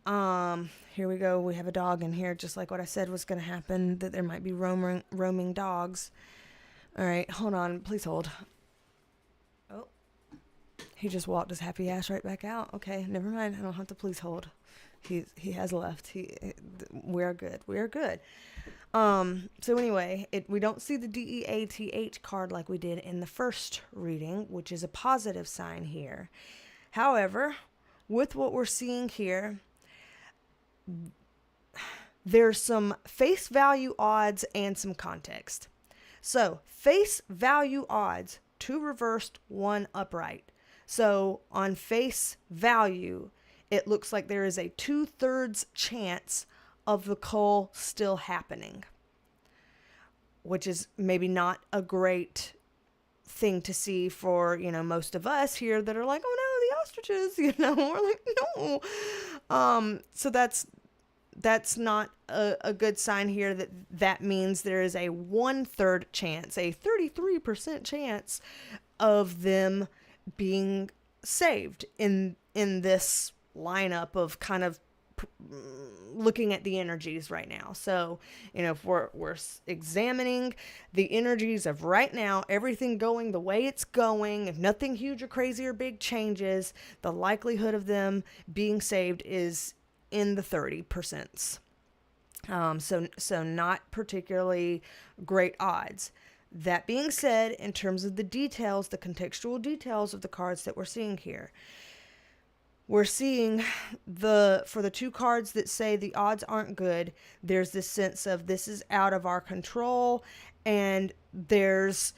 Here we go. We have a dog in here, just like what I said was going to happen, that there might be roaming dogs. All right, hold on. Please hold. Oh. He just walked his happy ass right back out. Okay, never mind. I don't have to please hold. He has left. We're good. So anyway, we don't see the DEATH card like we did in the first reading, which is a positive sign here. However, with what we're seeing here, there's some face value odds and some context. So face value odds, 2 reversed, 1 upright. So on face value, it looks like there is a 2/3 chance of the cull still happening, which is maybe not a great thing to see for, most of us here that are like, oh no, the ostriches, we're like, no. So that's not a good sign here. That means there is a 1/3 chance, a 33% chance of them being saved in this lineup of kind of looking at the energies right now. So, if we're examining the energies of right now, everything going the way it's going, if nothing huge or crazy or big changes, the likelihood of them being saved is in the 30%. So not particularly great odds. That being said, in terms of the details, the contextual details of the cards that we're seeing here, we're seeing for the two cards that say the odds aren't good, there's this sense of this is out of our control, and there's,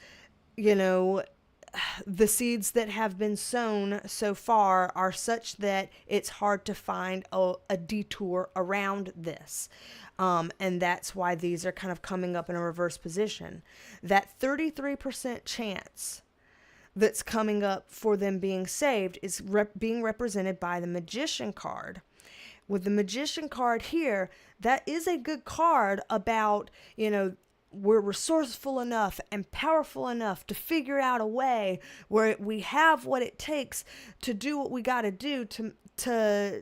the seeds that have been sown so far are such that it's hard to find a detour around this. And that's why these are kind of coming up in a reverse position. That 33% chance that's coming up for them being saved is being represented by the Magician card. With the Magician card here, that is a good card about, we're resourceful enough and powerful enough to figure out a way where we have what it takes to do what we got to do to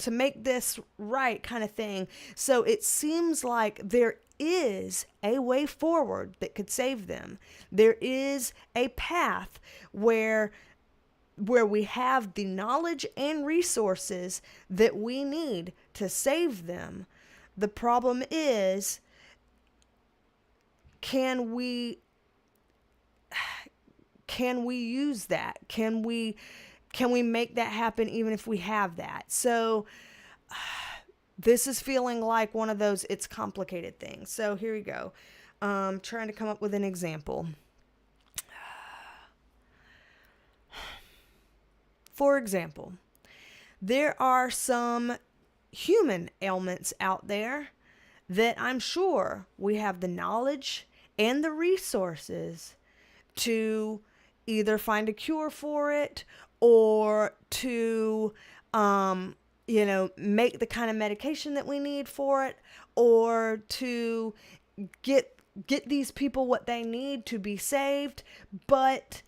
make this right, kind of thing. So it seems like there is a way forward that could save them. There is a path where we have the knowledge and resources that we need to save them. The problem is, can we use that? Can we make that happen even if we have that? So this is feeling like one of those it's complicated things. So here we go. Trying to come up with an example. For example, there are some human ailments out there that I'm sure we have the knowledge and the resources to either find a cure for it or to, make the kind of medication that we need for it, or to get these people what they need to be saved. But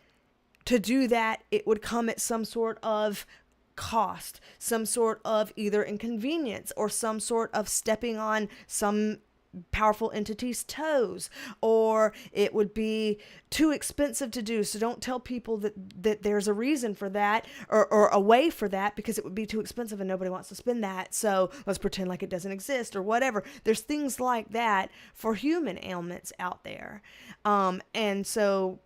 to do that, it would come at some sort of cost, some sort of either inconvenience or some sort of stepping on some powerful entity's toes, or it would be too expensive to do. So don't tell people that there's a reason for that or a way for that, because it would be too expensive and nobody wants to spend that. So let's pretend like it doesn't exist or whatever. There's things like that for human ailments out there. And so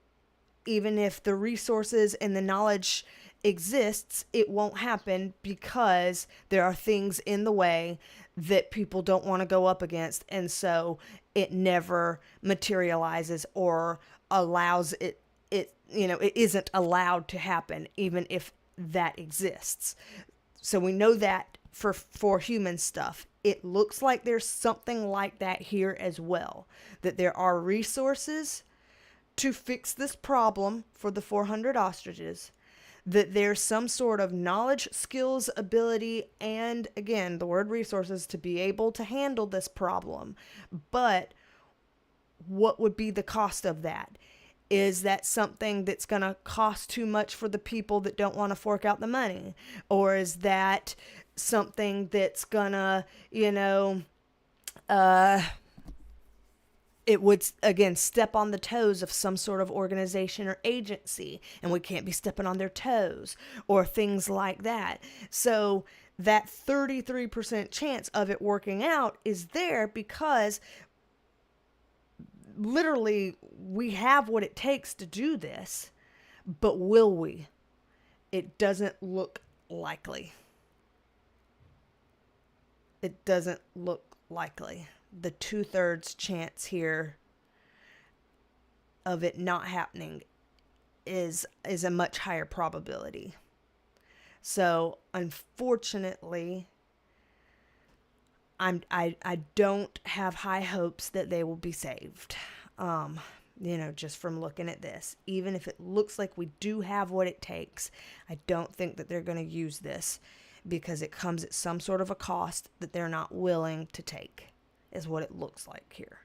even if the resources and the knowledge exists, it won't happen because there are things in the way that people don't want to go up against, and so it never materializes or allows it isn't allowed to happen even if that exists. So we know that for human stuff. It looks like there's something like that here as well, that there are resources to fix this problem for the 400 ostriches, that there's some sort of knowledge, skills, ability, and again, the word resources to be able to handle this problem. But what would be the cost of that? Is that something that's going to cost too much for the people that don't want to fork out the money? Or is that something that's going to, it would, again, step on the toes of some sort of organization or agency, and we can't be stepping on their toes or things like that. So that 33% chance of it working out is there because literally we have what it takes to do this, but will we? It doesn't look likely. It doesn't look likely. The 2/3 chance here of it not happening is a much higher probability. So unfortunately, I don't have high hopes that they will be saved. just from looking at this. Even if it looks like we do have what it takes, I don't think that they're going to use this because it comes at some sort of a cost that they're not willing to take, is what it looks like here.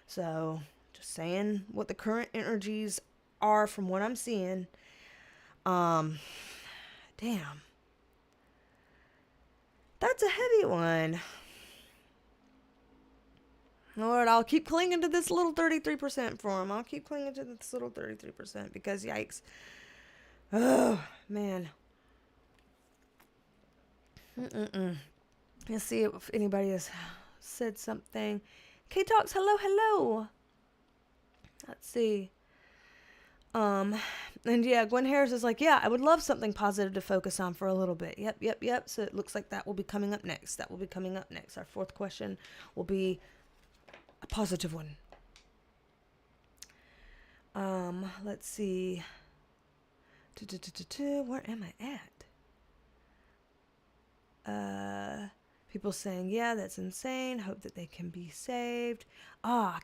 So just saying what the current energies are from what I'm seeing. Damn. That's a heavy one. Lord, I'll keep clinging to this little 33% for him. I'll keep clinging to this little 33% because yikes. Oh, man. Let's see if anybody has said something. K-Talks, hello. Let's see. And yeah, Gwen Harris is like, yeah, I would love something positive to focus on for a little bit. Yep. So it looks like that will be coming up next. Our fourth question will be a positive one. Let's see. Where am I at? People saying, yeah, that's insane. Hope that they can be saved.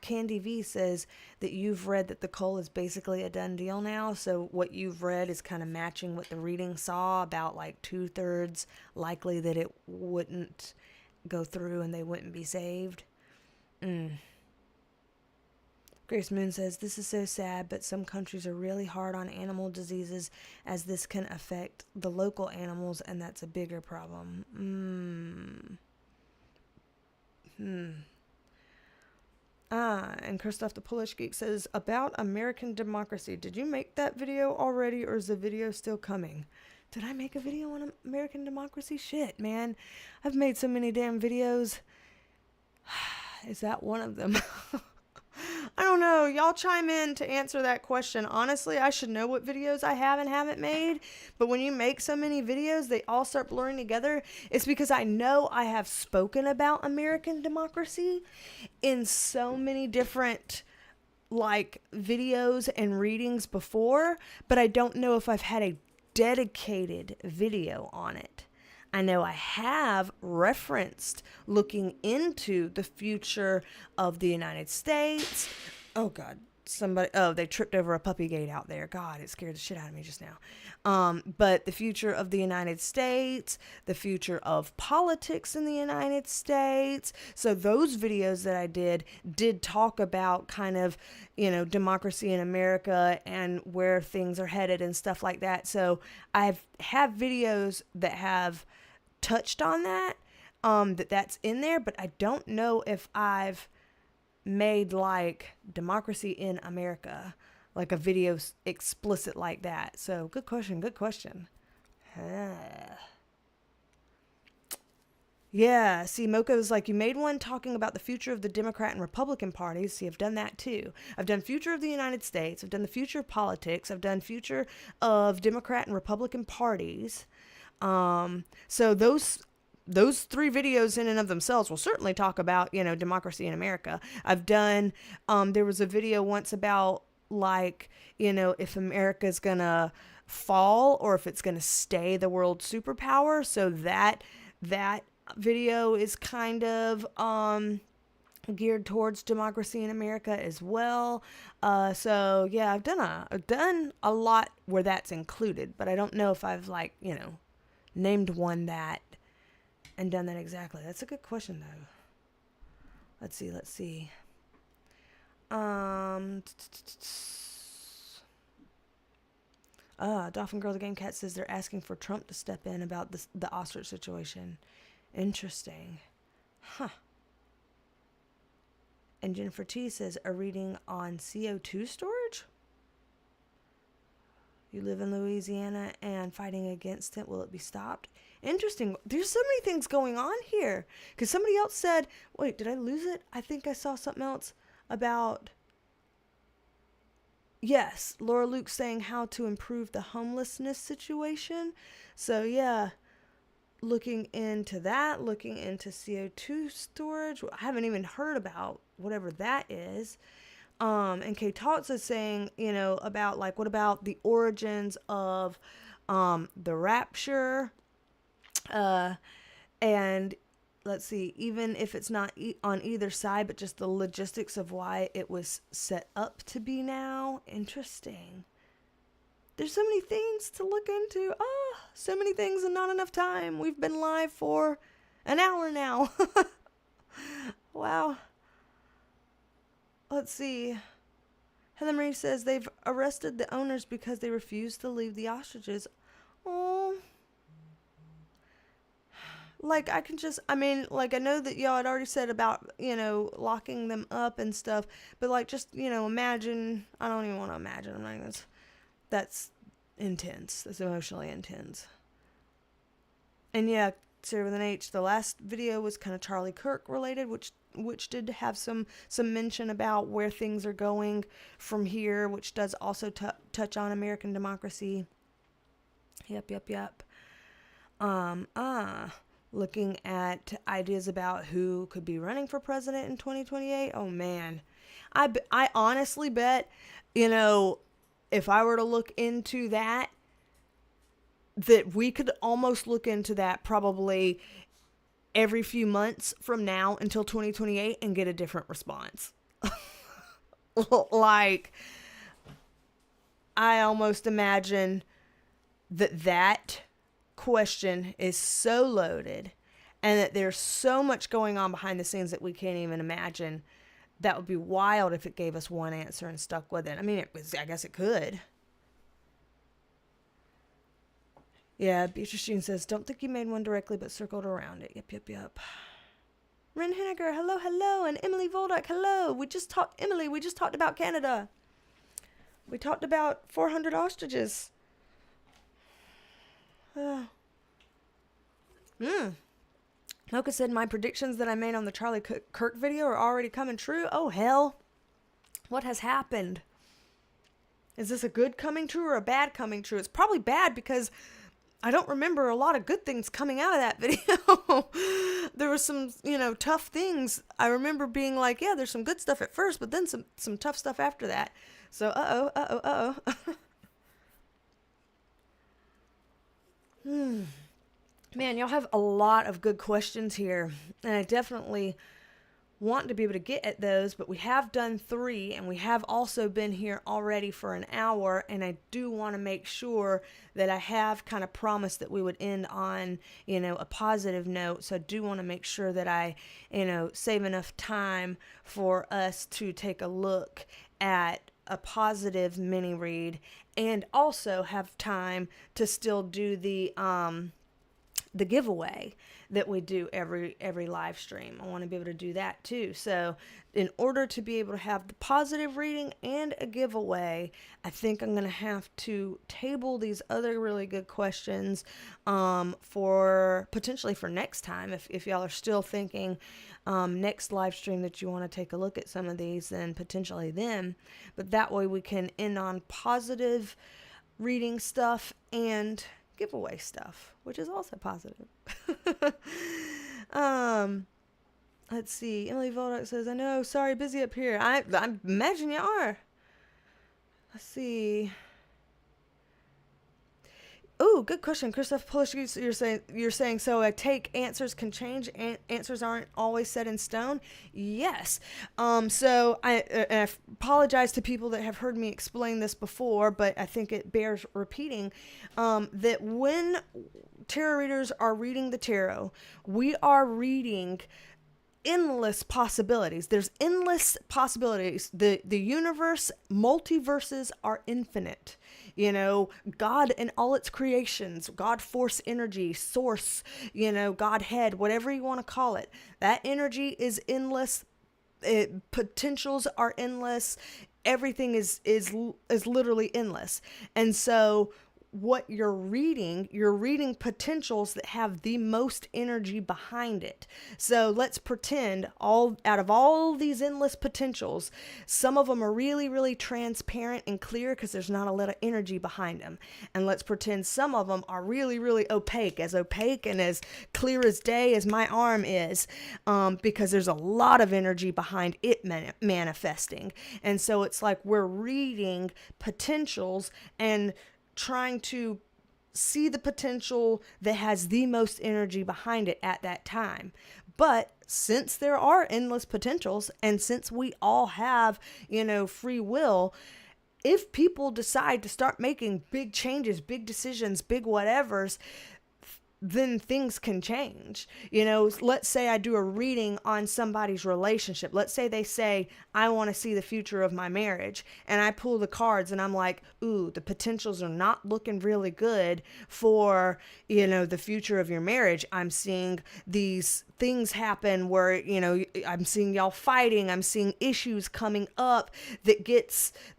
Candy V says that you've read that the coal is basically a done deal now. So what you've read is kind of matching what the reading saw, about like 2/3 likely that it wouldn't go through and they wouldn't be saved. Grace Moon says, this is so sad, but some countries are really hard on animal diseases as this can affect the local animals, and that's a bigger problem. And Christoph the Polish Geek says, about American democracy, did you make that video already, or is the video still coming? Did I make a video on American democracy? Shit, man. I've made so many damn videos. Is that one of them? I don't know. Y'all chime in to answer that question. Honestly, I should know what videos I have and haven't made. But when you make so many videos, they all start blurring together. It's because I know I have spoken about American democracy in so many different videos and readings before, but I don't know if I've had a dedicated video on it. I know I have referenced looking into the future of the United States. Oh, God. They tripped over a puppy gate out there. God, it scared the shit out of me just now. But the future of the United States, the future of politics in the United States. So those videos that I did talk about kind of, democracy in America and where things are headed and stuff like that. So I have videos that have touched on that, that's in there, but I don't know if I've made democracy in America, a video explicit like that. So good question. Yeah, see, Mocha's like, you made one talking about the future of the Democrat and Republican parties. See, I've done that too. I've done future of the United States. I've done the future of politics. I've done future of Democrat and Republican parties. So those 3 videos in and of themselves will certainly talk about, democracy in America. I've done, there was a video once about if America's gonna fall or if it's gonna stay the world superpower. So that video is kind of, geared towards democracy in America as well. So yeah, I've done a lot where that's included, but I don't know if I've named one that and done that exactly. That's a good question though. Let's see. Dolphin Girl the Game Cat says they're asking for Trump to step in about the ostrich situation. Interesting. Huh. And Jennifer T says, a reading on CO2 storage? You live in Louisiana and fighting against it. Will it be stopped? Interesting. There's so many things going on here. Because somebody else said, wait, did I lose it? I think I saw something else about... Yes, Laura Luke saying how to improve the homelessness situation. So yeah, looking into that, looking into CO2 storage. I haven't even heard about whatever that is. And Kay Tots is saying, about what about the origins of the rapture? And let's see, even if it's not on either side, but just the logistics of why it was set up to be now. Interesting. There's so many things to look into. So many things and not enough time. We've been live for an hour now. Wow. Let's see. Heather Marie says they've arrested the owners because they refused to leave the ostriches. Oh. Like, I know that y'all had already said about, locking them up and stuff. But, like, just, imagine. I don't even want to imagine. I'm not even... That's intense. That's emotionally intense. And yeah, Sarah with an H, the last video was kind of Charlie Kirk related, which did have some mention about where things are going from here, which does also touch on American democracy. Yep. Looking at ideas about who could be running for president in 2028. Oh man. I honestly bet, if I were to look into that we could almost look into that probably every few months from now until 2028 and get a different response. Like, I almost imagine that question is so loaded and that there's so much going on behind the scenes that we can't even imagine. That would be wild if it gave us one answer and stuck with it. I mean, I guess it could. Yeah, Beatrice Jean says, don't think you made one directly, but circled around it. Yep. Ren Henniger, hello. And Emily Volduck, hello. We just talked about Canada. We talked about 400 ostriches. Mocha said, my predictions that I made on the Charlie Kirk video are already coming true. Oh, hell. What has happened? Is this a good coming true or a bad coming true? It's probably bad because I don't remember a lot of good things coming out of that video. There was some, tough things. I remember being like, yeah, there's some good stuff at first, but then some tough stuff after that. So, uh-oh. Man, y'all have a lot of good questions here, and I definitely want to be able to get at those, but we have done 3, and we have also been here already for an hour, and I do want to make sure that I have kind of promised that we would end on, a positive note, so I do want to make sure that I, save enough time for us to take a look at a positive mini read, and also have time to still do the giveaway that we do every live stream. I want to be able to do that too. So in order to be able to have the positive reading and a giveaway, I think I'm going to have to table these other really good questions for potentially for next time. If y'all are still thinking next live stream that you want to take a look at some of these, then potentially them. But that way we can end on positive reading stuff and giveaway stuff, which is also positive. Let's see. Emily Volduck says, I know, sorry, busy up here. I imagine you are. Let's see. Oh, good question. Christoph Polish, you're saying, so I take answers can change, answers aren't always set in stone? Yes. So I apologize to people that have heard me explain this before, but I think it bears repeating, that when tarot readers are reading the tarot, we are reading endless possibilities. There's endless possibilities. The universe, multiverses are infinite. God and all its creations, God force energy, source, Godhead, whatever you want to call it. That energy is endless. Potentials are endless. Everything is literally endless. And so what you're reading potentials that have the most energy behind it. So let's pretend out of all these endless potentials, some of them are really, really transparent and clear because there's not a lot of energy behind them. And let's pretend some of them are really, really opaque and as clear as day as my arm is, because there's a lot of energy behind it manifesting. And so it's like we're reading potentials and trying to see the potential that has the most energy behind it at that time. But since there are endless potentials, and since we all have, free will, if people decide to start making big changes, big decisions, big whatevers, then things can change. Let's say I do a reading on somebody's relationship. Let's say they say, I want to see the future of my marriage. And I pull the cards and I'm like, ooh, the potentials are not looking really good for, the future of your marriage. I'm seeing these things happen where, I'm seeing y'all fighting. I'm seeing issues coming up that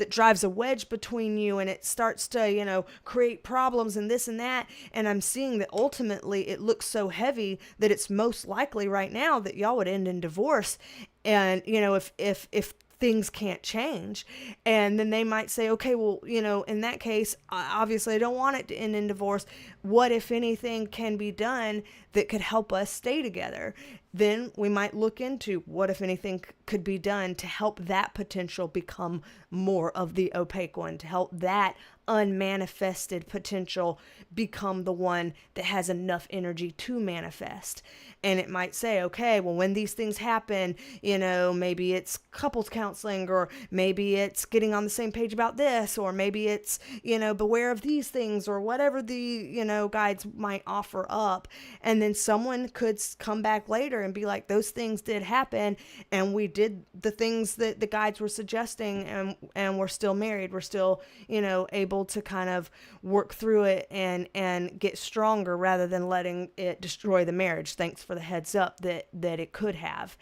drives a wedge between you, and it starts to, create problems and this and that. And I'm seeing that ultimately it looks so heavy that it's most likely right now that y'all would end in divorce. And, if things can't change. And then they might say, okay, well, in that case, obviously I don't want it to end in divorce. What, if anything, can be done that could help us stay together? Then we might look into what, if anything, could be done to help that potential become more of the opaque one, to help that unmanifested potential become the one that has enough energy to manifest. And it might say, okay, well, when these things happen, maybe it's couples counseling, or maybe it's getting on the same page about this, or maybe it's, beware of these things, or whatever the, guides might offer up. And then someone could come back later and be like, those things did happen, and we did the things that the guides were suggesting, and we're still married. We're still, able to kind of work through it and get stronger rather than letting it destroy the marriage. Thanks for the heads up that it could have,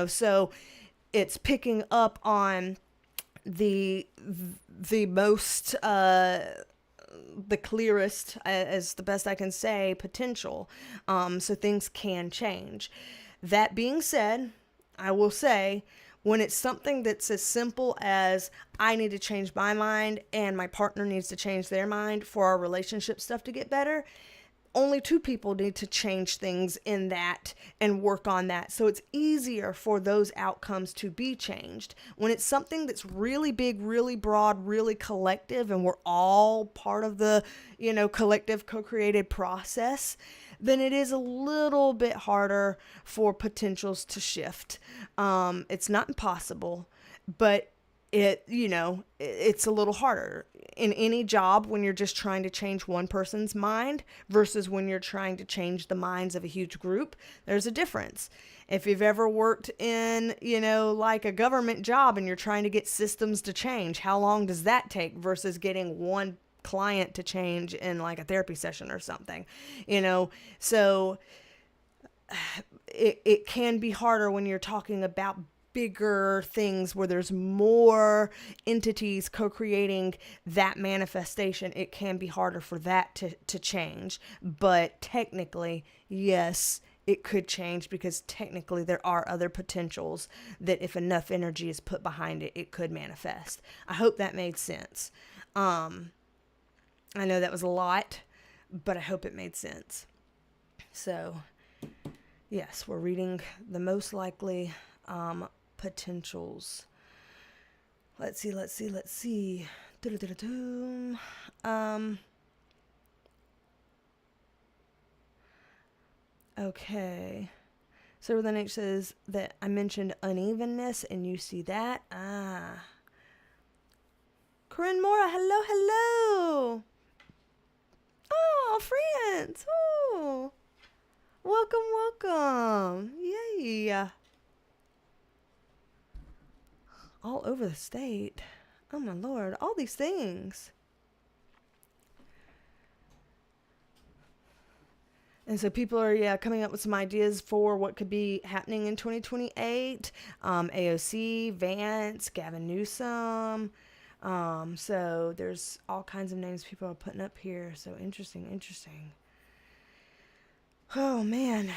so it's picking up on the most, the clearest, as the best I can say, potential. So things can change. That being said, I will say, when it's something that's as simple as I need to change my mind and my partner needs to change their mind for our relationship stuff to get better, only two people need to change things in that and work on that. So it's easier for those outcomes to be changed. When it's something that's really big, really broad, really collective, and we're all part of the, collective co-created process, then it is a little bit harder for potentials to shift. It's not impossible, but it's a little harder in any job when you're just trying to change one person's mind versus when you're trying to change the minds of a huge group. There's a difference. If you've ever worked in, like a government job and you're trying to get systems to change, how long does that take versus getting one client to change in like a therapy session or something, so it can be harder when you're talking about bigger things where there's more entities co-creating that manifestation. It can be harder for that to change, but technically, yes, it could change, because technically there are other potentials that if enough energy is put behind it, it could manifest. I hope that made sense. I know that was a lot, but I hope it made sense. So, yes, we're reading the most likely potentials. Let's see. Okay. So then it says that I mentioned unevenness, and you see that. Corinne Mora, hello. Oh, friends. Oh, welcome. Yay. All over the state. Oh my Lord, all these things. And so people are, coming up with some ideas for what could be happening in 2028. AOC, Vance, Gavin Newsom. So there's all kinds of names people are putting up here. So interesting. Oh, man.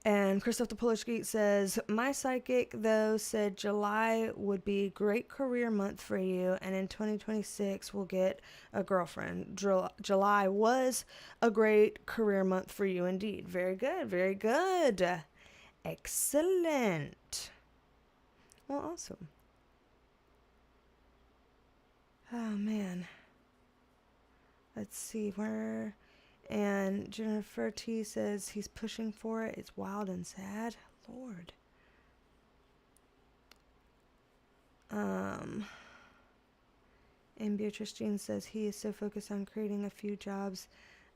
And Christoph the Polish Geek says, my psychic, though, said July would be great career month for you, and in 2026 we'll get a girlfriend. July was a great career month for you indeed. Very good. Excellent. Well, awesome. Oh, man. Let's see where. And Jennifer T says he's pushing for it. It's wild and sad. Lord. And Beatrice Jean says he is so focused on creating a few jobs,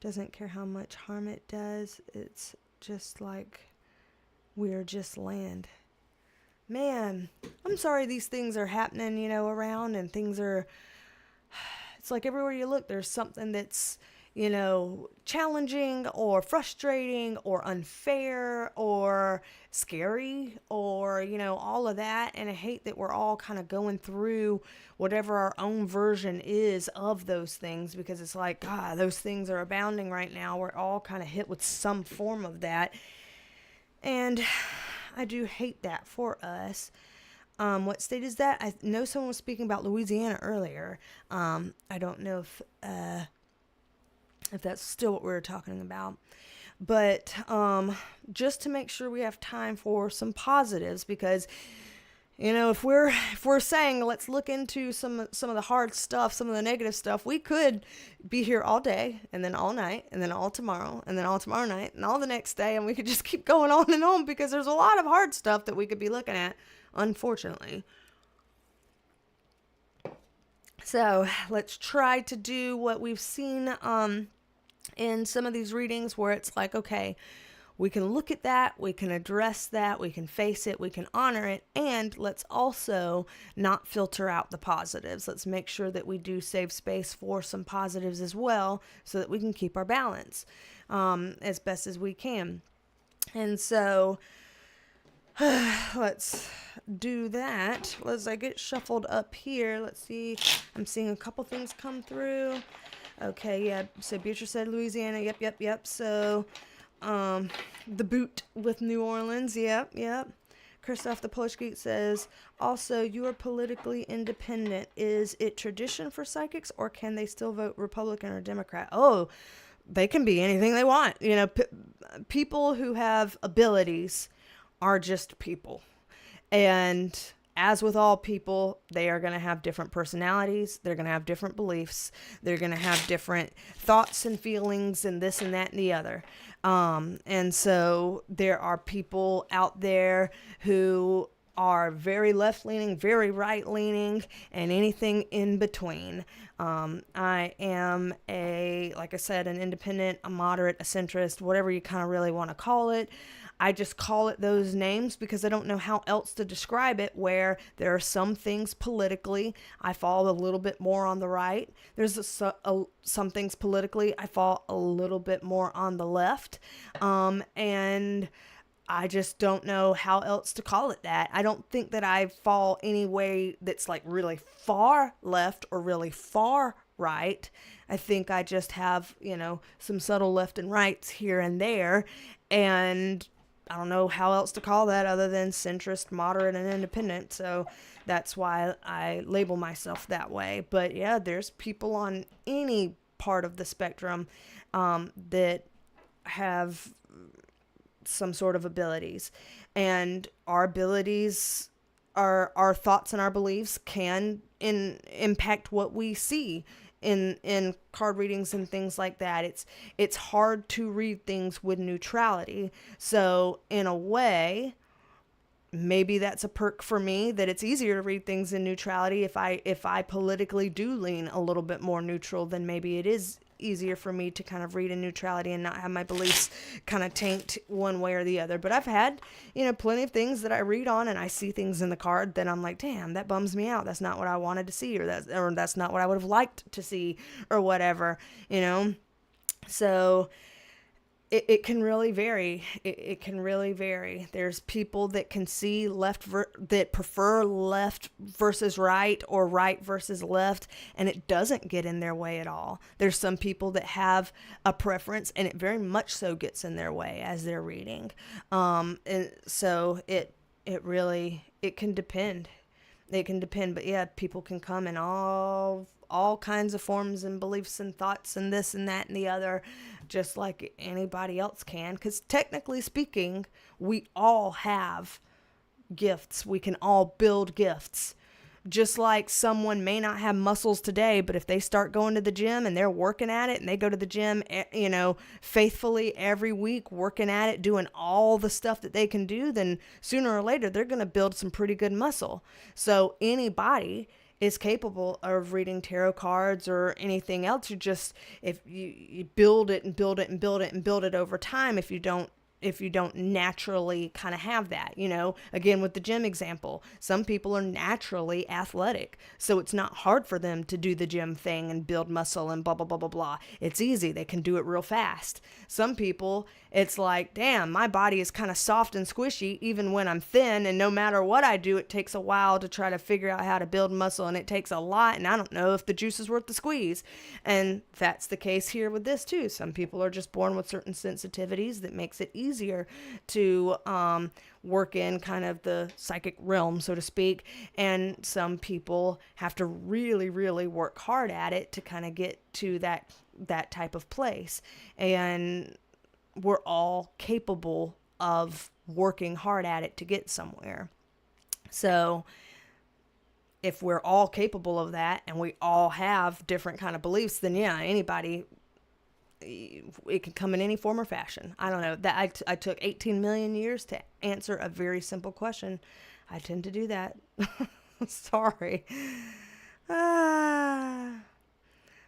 doesn't care how much harm it does. It's just like we're just land. Man, I'm sorry these things are happening, you know, around, and things are, it's like everywhere you look, there's something that's, you know, challenging or frustrating or unfair or scary or, you know, all of that. And I hate that we're all kind of going through whatever our own version is of those things, because it's like, God, those things are abounding right now. We're all kind of hit with some form of that. And I do hate that for us. What state is that? I know someone was speaking about Louisiana earlier. I don't know if that's still what we were talking about. But just to make sure we have time for some positives, because, you know, if we're saying let's look into some of the hard stuff, some of the negative stuff, we could be here all day and then all night and then all tomorrow and then all tomorrow night and all the next day, and we could just keep going on and on, because there's a lot of hard stuff that we could be looking at, unfortunately. So let's try to do what we've seen in some of these readings, where it's like, okay, we can look at that, we can address that, we can face it, we can honor it, and let's also not filter out the positives. Let's make sure that we do save space for some positives as well, so that we can keep our balance as best as we can. And so let's do that. As I get shuffled up here, let's see, I'm seeing a couple things come through. Okay, yeah, so Beatrice said Louisiana, yep. So the boot with New Orleans, yep. Christoph the Polish Geek says, also, you are politically independent. Is it tradition for psychics, or can they still vote Republican or Democrat? Oh, they can be anything they want. You know, people who have abilities are just people. And as with all people, they are going to have different personalities. They're going to have different beliefs. They're going to have different thoughts and feelings and this and that and the other. And so there are people out there who are very left-leaning, very right-leaning, and anything in between. I am like I said, an independent, a moderate, a centrist, whatever you kind of really want to call it. I just call it those names because I don't know how else to describe it, where there are some things politically I fall a little bit more on the right. There's some things politically I fall a little bit more on the left. And I just don't know how else to call it that. I don't think that I fall any way that's like really far left or really far right. I think I just have, you know, some subtle left and rights here and there. And I don't know how else to call that other than centrist, moderate, and independent. So that's why I label myself that way. But yeah, there's people on any part of the spectrum that have some sort of abilities. And our abilities, our thoughts and our beliefs can impact what we see in card readings and things like that. It's hard to read things with neutrality. So in a way, maybe that's a perk for me, that it's easier to read things in neutrality. If I politically do lean a little bit more neutral, then maybe it is easier for me to kind of read in neutrality and not have my beliefs kind of tanked one way or the other. But I've had, you know, plenty of things that I read on and I see things in the card that I'm like, damn, that bums me out. That's not what I wanted to see, or that's not what I would have liked to see, or whatever, you know? So it can really vary. It can really vary. There's people that can see that prefer left versus right, or right versus left, and it doesn't get in their way at all. There's some people that have a preference, and it very much so gets in their way as they're reading. And so it can depend. It can depend, but yeah, people can come in all kinds of forms and beliefs and thoughts and this and that and the other, just like anybody else can. Because technically speaking, we all have gifts. We can all build gifts. Just like someone may not have muscles today, but if they start going to the gym and they're working at it and they go to the gym, faithfully every week, working at it, doing all the stuff that they can do, then sooner or later, they're going to build some pretty good muscle. So anybody is capable of reading tarot cards or anything else. If you build it and build it and build it and build it over time, if you don't naturally kind of have that, again, with the gym example, some people are naturally athletic. So it's not hard for them to do the gym thing and build muscle and blah, blah, blah, blah, blah. It's easy. They can do it real fast. Some people, it's like, damn, my body is kind of soft and squishy even when I'm thin. And no matter what I do, it takes a while to try to figure out how to build muscle. And it takes a lot. And I don't know if the juice is worth the squeeze. And that's the case here with this too. Some people are just born with certain sensitivities that makes it easier to work in kind of the psychic realm, so to speak. And some people have to really, really work hard at it to kind of get to that type of place. And we're all capable of working hard at it to get somewhere. So if we're all capable of that and we all have different kind of beliefs, then yeah, anybody, it can come in any form or fashion. I don't know that I took 18 million years to answer a very simple question. I tend to do that. Sorry.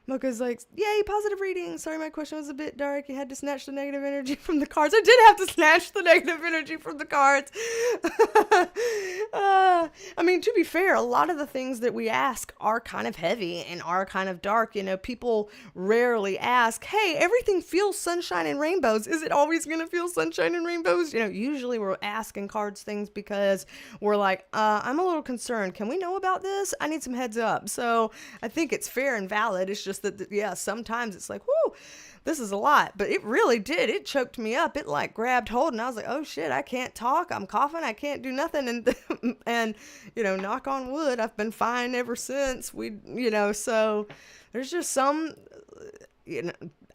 Mocha's like, yay, positive reading. Sorry, my question was a bit dark. You had to snatch the negative energy from the cards. I did have to snatch the negative energy from the cards. I mean, to be fair, a lot of the things that we ask are kind of heavy and are kind of dark. People rarely ask, hey, everything feels sunshine and rainbows. Is it always going to feel sunshine and rainbows? Usually we're asking cards things because we're like, I'm a little concerned. Can we know about this? I need some heads up. So I think it's fair and valid. It's just that, yeah, sometimes it's like, whoo, this is a lot, but it really did. It choked me up. It like grabbed hold and I was like, oh shit, I can't talk. I'm coughing. I can't do nothing. And, knock on wood, I've been fine ever since so there's just some,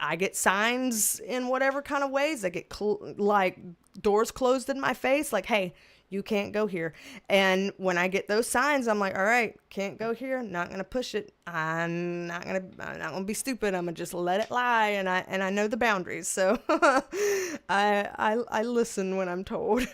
I get signs in whatever kind of ways. I get like doors closed in my face, like, hey, you can't go here. And when I get those signs, I'm like, all right, can't go here. Not going to push it. I'm not going to be stupid. I'm going to just let it lie. And I know the boundaries. So I listen when I'm told.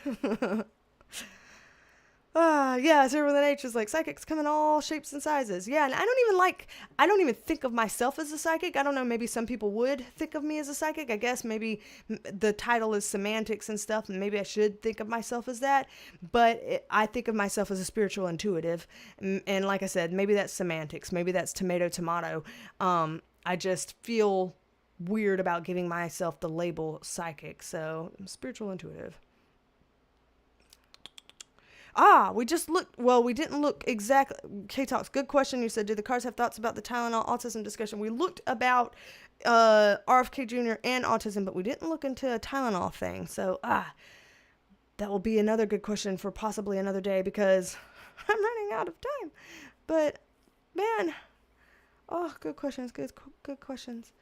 Yeah, Zero with an H is like, psychics come in all shapes and sizes. Yeah, and I don't even think of myself as a psychic. I don't know, maybe some people would think of me as a psychic. I guess maybe the title is semantics and stuff, and maybe I should think of myself as that. But I think of myself as a spiritual intuitive. And like I said, maybe that's semantics. Maybe that's tomato. I just feel weird about giving myself the label psychic. So, I'm spiritual intuitive. We didn't look exactly. K-Talks, good question. You said, do the cards have thoughts about the Tylenol autism discussion? We looked about RFK Jr. and autism, but we didn't look into a Tylenol thing. So, that will be another good question for possibly another day because I'm running out of time. But, man, good questions, good questions.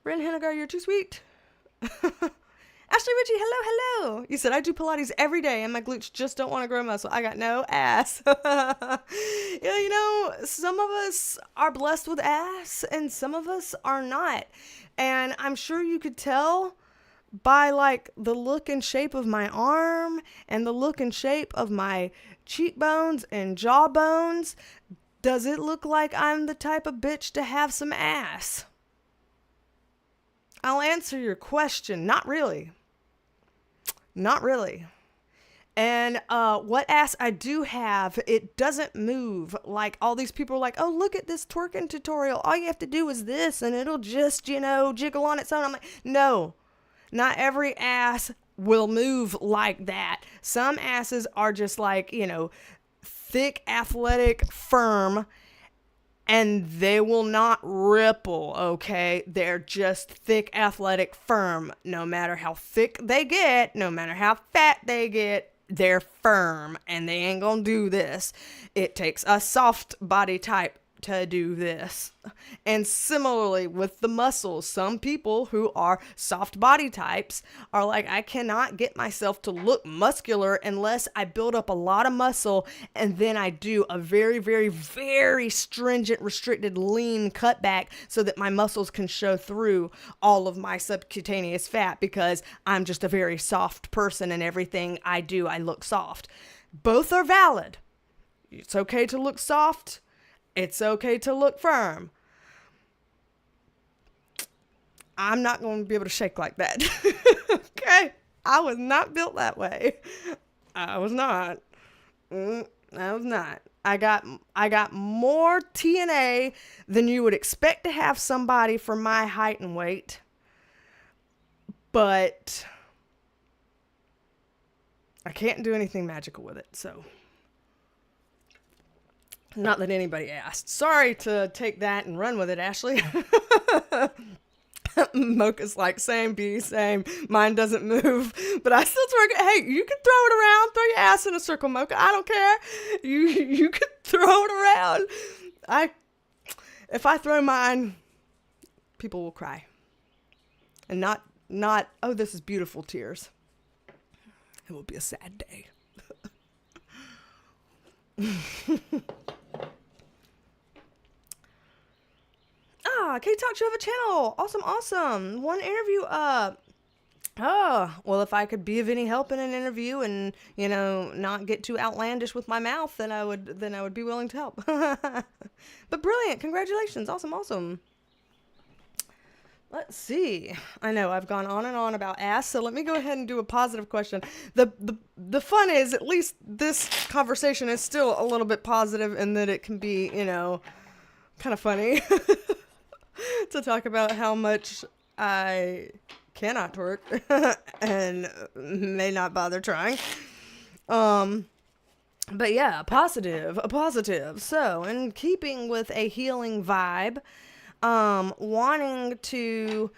Bryn Hennigar, you're too sweet. Ashley Ritchie, hello. You said, I do Pilates every day and my glutes just don't want to grow muscle. I got no ass. Yeah, some of us are blessed with ass and some of us are not. And I'm sure you could tell by like the look and shape of my arm and the look and shape of my cheekbones and jawbones. Does it look like I'm the type of bitch to have some ass? I'll answer your question. Not really. And what ass I do have, it doesn't move. Like all these people are like, oh, look at this twerking tutorial. All you have to do is this and it'll just, jiggle on its own. I'm like, no, not every ass will move like that. Some asses are just like, thick, athletic, firm. And they will not ripple, okay? They're just thick, athletic, firm. No matter how thick they get, no matter how fat they get, they're firm. And they ain't gonna do this. It takes a soft body type to do this. And similarly with the muscles, some people who are soft body types are like, I cannot get myself to look muscular unless I build up a lot of muscle and then I do a very, very, very stringent, restricted, lean cutback so that my muscles can show through all of my subcutaneous fat, because I'm just a very soft person and everything I do, I look soft. Both are valid. It's okay to look soft. It's okay to look firm. I'm not going to be able to shake like that. Okay? I was not built that way. I was not. I was not. I got more TNA than you would expect to have somebody for my height and weight. But I can't do anything magical with it, so. Not that anybody asked. Sorry to take that and run with it, Ashley. Mocha's like, same, B, same. Mine doesn't move, but I still twerk it. Hey, you can throw it around. Throw your ass in a circle, Mocha. I don't care. You can throw it around. If I throw mine, people will cry. And not, oh, this is beautiful tears. It will be a sad day. K-Talk, you have a channel. Awesome. One interview up. Oh, well, if I could be of any help in an interview and, not get too outlandish with my mouth, then I would be willing to help. But brilliant. Congratulations. Awesome. Let's see. I know I've gone on and on about ass, so let me go ahead and do a positive question. The fun is, at least this conversation is still a little bit positive in that it can be, kind of funny to talk about how much I cannot twerk and may not bother trying. But yeah, a positive. So, in keeping with a healing vibe, wanting to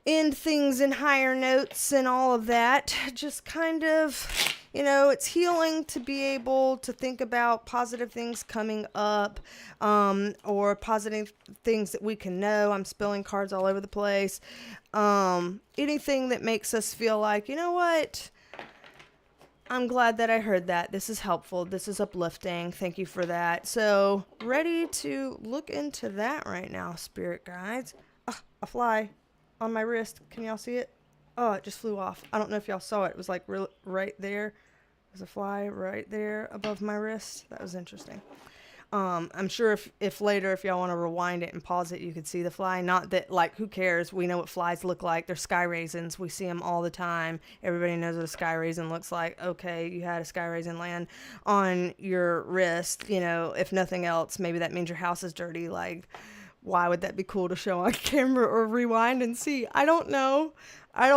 end things in higher notes and all of that, just kind of, it's healing to be able to think about positive things coming up, or positive things that we can know. I'm spilling cards all over the place. Anything that makes us feel like, you know what? I'm glad that I heard that. This is helpful. This is uplifting. Thank you for that. So, ready to look into that right now, spirit guides. A fly on my wrist. Can y'all see it? Oh, it just flew off. I don't know if y'all saw it. It was like right there. There's a fly right there above my wrist. That was interesting. I'm sure if later, if y'all want to rewind it and pause it, you could see the fly. Not that, who cares? We know what flies look like. They're sky raisins. We see them all the time. Everybody knows what a sky raisin looks like. Okay, you had a sky raisin land on your wrist. If nothing else, maybe that means your house is dirty. Why would that be cool to show on camera or rewind and see? I don't know. I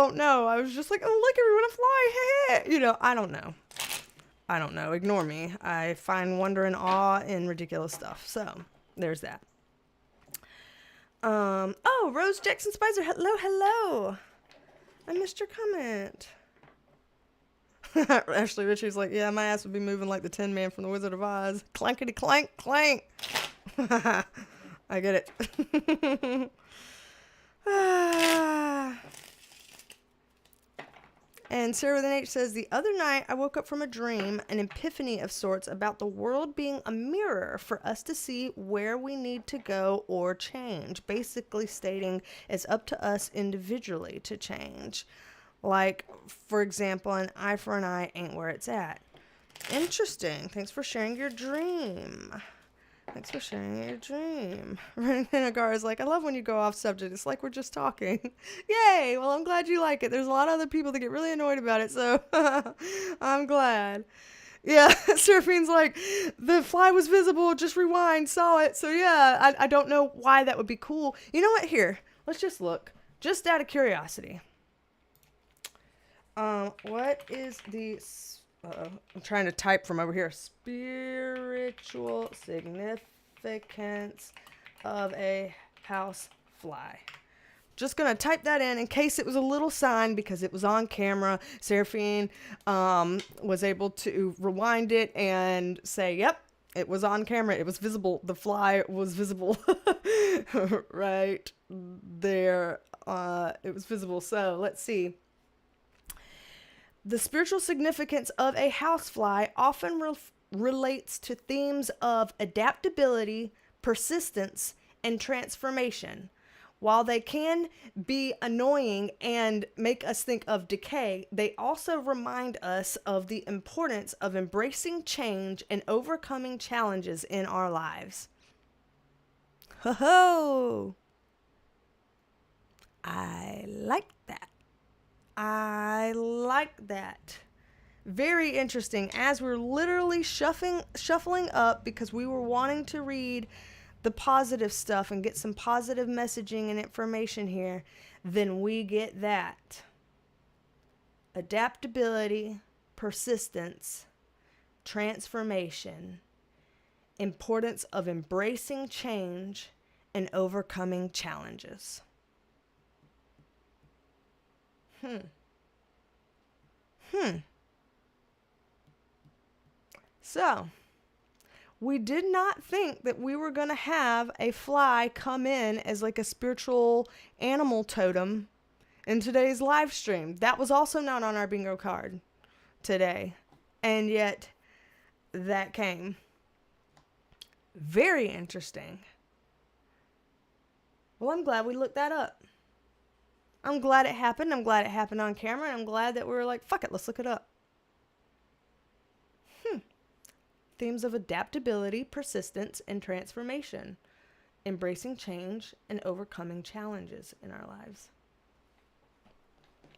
was just like, oh, look, everyone, a fly. I don't know. Ignore me. I find wonder and awe in ridiculous stuff. So, there's that. Rose Jackson Spicer. Hello. I missed your comment. Ashley Ritchie's like, yeah, my ass would be moving like the Tin Man from The Wizard of Oz. Clankety clank, clank. I get it. And Sarah with an H says, the other night I woke up from a dream, an epiphany of sorts about the world being a mirror for us to see where we need to go or change. Basically stating it's up to us individually to change. For example, an eye for an eye ain't where it's at. Interesting. Thanks for sharing your dream. Running in a car is like, I love when you go off subject. It's like we're just talking. Yay! Well, I'm glad you like it. There's a lot of other people that get really annoyed about it, so I'm glad. Yeah, Seraphine's like, the fly was visible, just rewind, saw it. So yeah, I don't know why that would be cool. You know what? Here, let's just look. Just out of curiosity. What is the... I'm trying to type from over here. Spiritual significance of a house fly. Just going to type that in case it was a little sign because it was on camera. Seraphine was able to rewind it and say, yep, It was on camera. It was visible. The fly was visible right there. It was visible. So let's see. The spiritual significance of a housefly often relates to themes of adaptability, persistence, and transformation. While they can be annoying and make us think of decay, they also remind us of the importance of embracing change and overcoming challenges in our lives. Ho ho! I like that. I like that. Very interesting. As we're literally shuffling up because we were wanting to read the positive stuff and get some positive messaging and information here, then we get that. Adaptability, persistence, transformation, importance of embracing change and overcoming challenges. So, we did not think that we were going to have a fly come in as like a spiritual animal totem in today's live stream. That was also not on our bingo card today. And yet, that came. Very interesting. Well, I'm glad we looked that up. I'm glad it happened. I'm glad it happened on camera. And I'm glad that we were like, fuck it, let's look it up. Themes of adaptability, persistence, and transformation. Embracing change and overcoming challenges in our lives.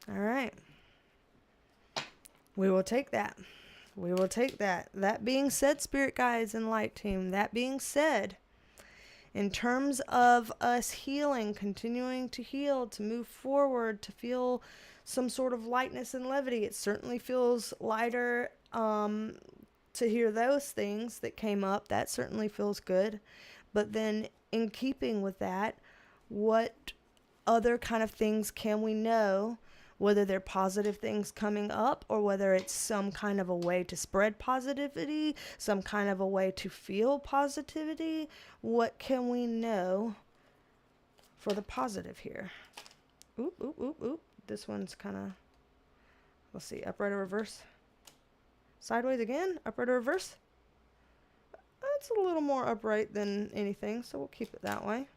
All right. We will take that. We will take that. That being said, Spirit Guides and Light Team, that being said, in terms of us healing, continuing to heal, to move forward, to feel some sort of lightness and levity, it certainly feels lighter to hear those things that came up. That certainly feels good. But then in keeping with that, what other kind of things can we know, whether they're positive things coming up or whether it's some kind of a way to spread positivity, some kind of a way to feel positivity? What can we know for the positive here? Oop, oop, oop, oop. This one's kind of, let's see, upright or reverse? Sideways again, upright or reverse? That's a little more upright than anything, so we'll keep it that way.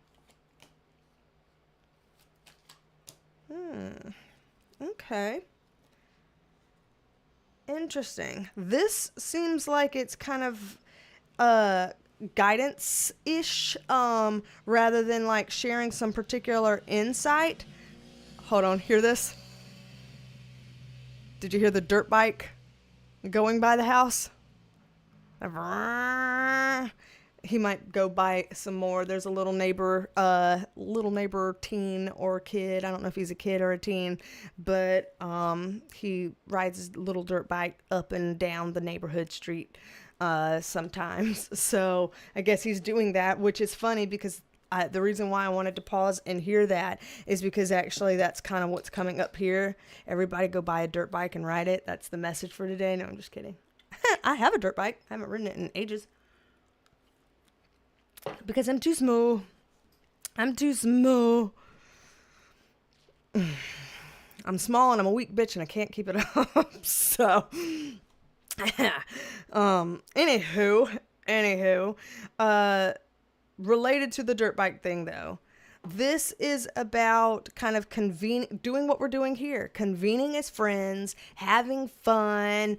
Okay. Interesting. This seems like it's kind of guidance-ish, rather than like sharing some particular insight. Hold on, hear this? Did you hear the dirt bike going by the house? He might go by some more. There's a little neighbor teen or kid. I don't know if he's a kid or a teen, but he rides his little dirt bike up and down the neighborhood street sometimes. So I guess he's doing that, which is funny because the reason why I wanted to pause and hear that is because actually that's kind of what's coming up here. Everybody go buy a dirt bike and ride it. That's the message for today. No, I'm just kidding. I have a dirt bike. I haven't ridden it in ages. Because I'm too small. I'm small and I'm a weak bitch and I can't keep it up. So, anywho, related to the dirt bike thing though, this is about kind of doing what we're doing here, convening as friends, having fun,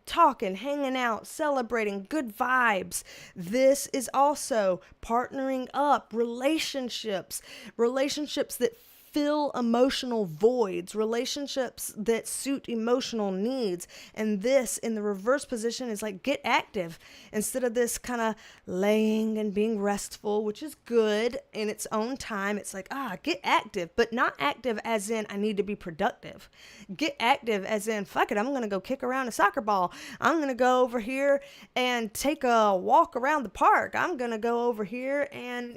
talking, hanging out, celebrating, good vibes. This is also partnering up, relationships that fill emotional voids, relationships that suit emotional needs. And this in the reverse position is like, get active instead of this kind of laying and being restful, which is good in its own time. It's like, get active, but not active as in I need to be productive. Get active as in, fuck it, I'm going to go kick around a soccer ball. I'm going to go over here and take a walk around the park. I'm going to go over here and,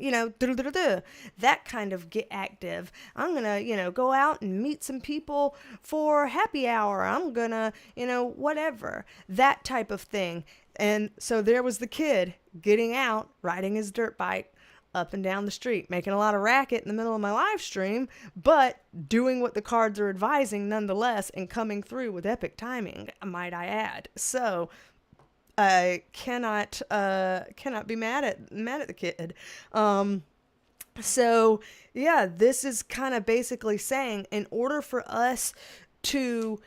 that kind of get active. I'm going to, go out and meet some people for happy hour. I'm going to, whatever, that type of thing. And so there was the kid getting out, riding his dirt bike up and down the street, making a lot of racket in the middle of my live stream, but doing what the cards are advising nonetheless, and coming through with epic timing, might I add. So I cannot be mad at the kid. So yeah, this is kind of basically saying, in order for us to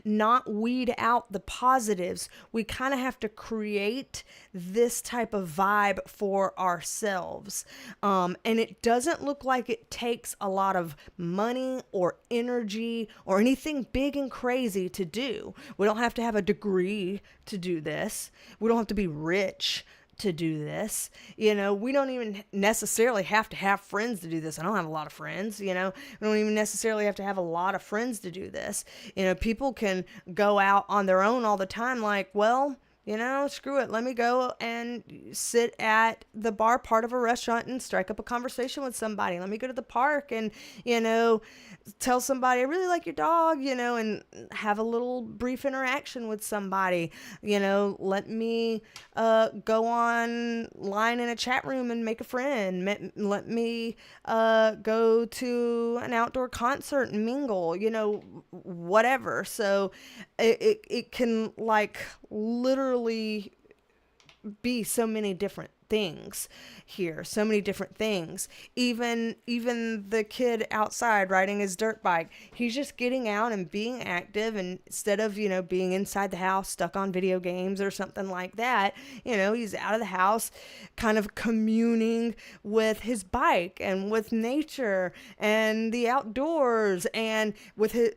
not weed out the positives, we kind of have to create this type of vibe for ourselves. And it doesn't look like it takes a lot of money or energy or anything big and crazy to do. We don't have to have a degree to do this. We don't have to be rich to do this. We don't even necessarily have to have friends to do this. I don't have a lot of friends, we don't even necessarily have to have a lot of friends to do this. People can go out on their own all the time, screw it. Let me go and sit at the bar part of a restaurant and strike up a conversation with somebody. Let me go to the park and, tell somebody, I really like your dog, and have a little brief interaction with somebody. Let me go online in a chat room and make a friend. Let me go to an outdoor concert and mingle, whatever. So it can literally be so many different things here, so many different things. Even the kid outside riding his dirt bike, he's just getting out and being active, and instead of being inside the house stuck on video games or something like that, he's out of the house, kind of communing with his bike and with nature and the outdoors, and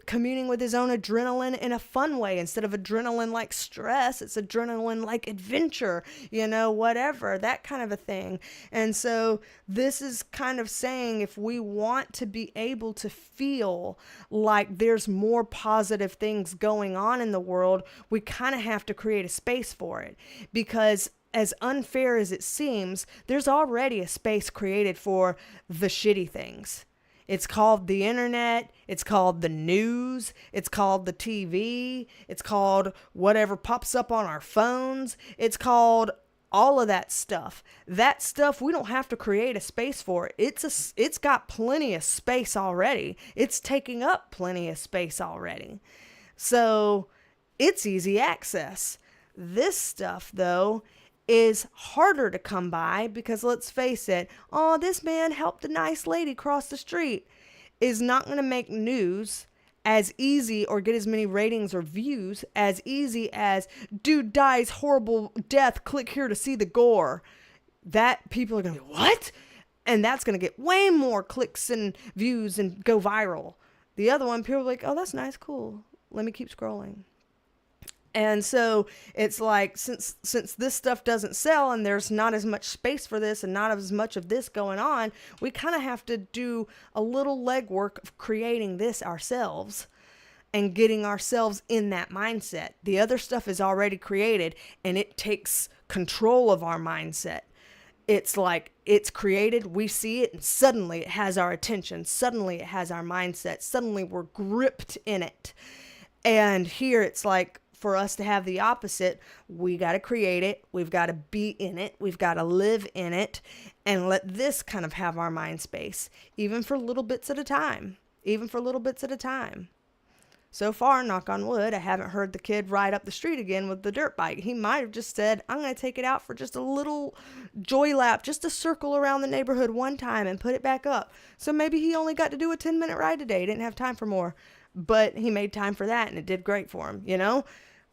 communing with his own adrenaline in a fun way. Instead of adrenaline like stress, it's adrenaline like adventure, whatever, that kind of a thing. And so this is kind of saying, if we want to be able to feel like there's more positive things going on in the world, we kind of have to create a space for it. Because as unfair as it seems, there's already a space created for the shitty things. It's called the internet. It's called the news. It's called the TV. It's called whatever pops up on our phones. It's called all of that stuff. That stuff, we don't have to create a space for it. It's got plenty of space already. It's taking up plenty of space already. So it's easy access. This stuff, though, is harder to come by, because let's face it, this man helped a nice lady cross the street, is not going to make news as easy or get as many ratings or views as easy as dude dies horrible death, click here to see the gore. That people are going to be, what? And that's going to get way more clicks and views and go viral. The other one, people are like, oh, that's nice, cool, let me keep scrolling. And so it's like, since this stuff doesn't sell and there's not as much space for this and not as much of this going on, we kind of have to do a little legwork of creating this ourselves and getting ourselves in that mindset. The other stuff is already created, and it takes control of our mindset. It's like, it's created, we see it, and suddenly it has our attention. Suddenly it has our mindset. Suddenly we're gripped in it. And here it's like, for us to have the opposite, we got to create it. We've got to be in it. We've got to live in it, and let this kind of have our mind space, even for little bits at a time. So far, knock on wood, I haven't heard the kid ride up the street again with the dirt bike. He might have just said, I'm going to take it out for just a little joy lap, just a circle around the neighborhood one time and put it back up. So maybe he only got to do a 10-minute ride today. He didn't have time for more, but he made time for that, and it did great for him,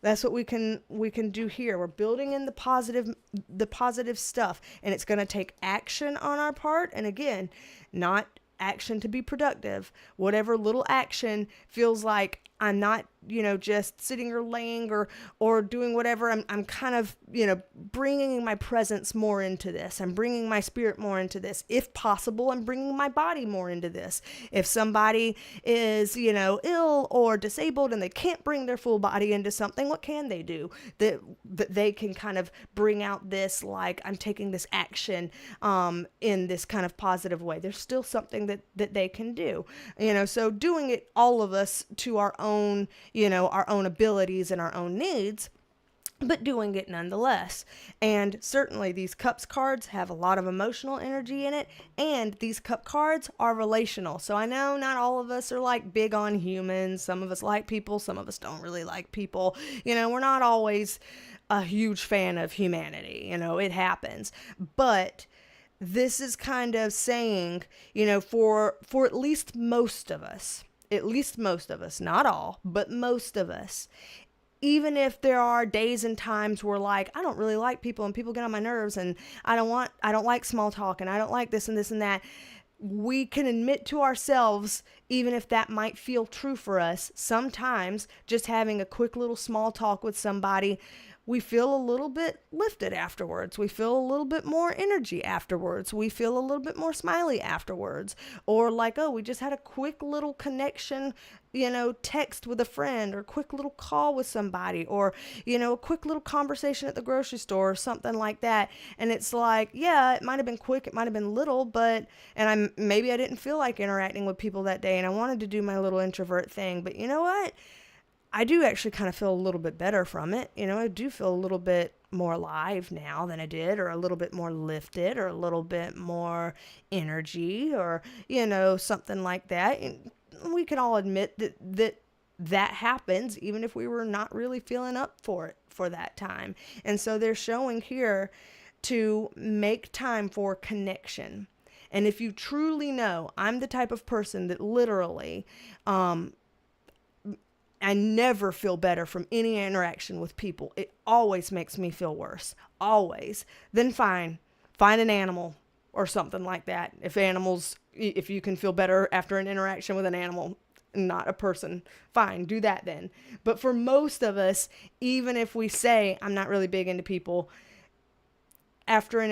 That's what we can do here. We're building in the positive stuff, and it's going to take action on our part. And again, not action to be productive. Whatever little action feels like I'm not, just sitting or laying or doing whatever. I'm kind of, bringing my presence more into this. I'm bringing my spirit more into this. If possible, I'm bringing my body more into this. If somebody is, ill or disabled and they can't bring their full body into something, what can they do? That they can kind of bring out this, like, I'm taking this action in this kind of positive way. There's still something that they can do, so doing it, all of us, to our own, our own abilities and our own needs, but doing it nonetheless. And certainly these cups cards have a lot of emotional energy in it, and these cup cards are relational. So I know not all of us are like big on humans. Some of us like people, some of us don't really like people. We're not always a huge fan of humanity. It happens. But this is kind of saying, for at least most of us, not all, but most of us, even if there are days and times where, like, I don't really like people and people get on my nerves and I don't like small talk and I don't like this and this and that, we can admit to ourselves, even if that might feel true for us, sometimes just having a quick little small talk with somebody, we feel a little bit lifted afterwards. We feel a little bit more energy afterwards. We feel a little bit more smiley afterwards. Or like, oh, we just had a quick little connection, text with a friend, or quick little call with somebody, or, a quick little conversation at the grocery store or something like that. And it's like, yeah, it might have been quick. It might have been little, and maybe I didn't feel like interacting with people that day and I wanted to do my little introvert thing. But you know what? I do actually kind of feel a little bit better from it. I do feel a little bit more alive now than I did, or a little bit more lifted, or a little bit more energy, or, something like that. And we can all admit that happens, even if we were not really feeling up for it for that time. And so they're showing here to make time for connection. And if you truly know, I'm the type of person that literally, I never feel better from any interaction with people. It always makes me feel worse. Always. Then find an animal or something like that. If you can feel better after an interaction with an animal, not a person, fine, do that then. But for most of us, even if we say, I'm not really big into people, after an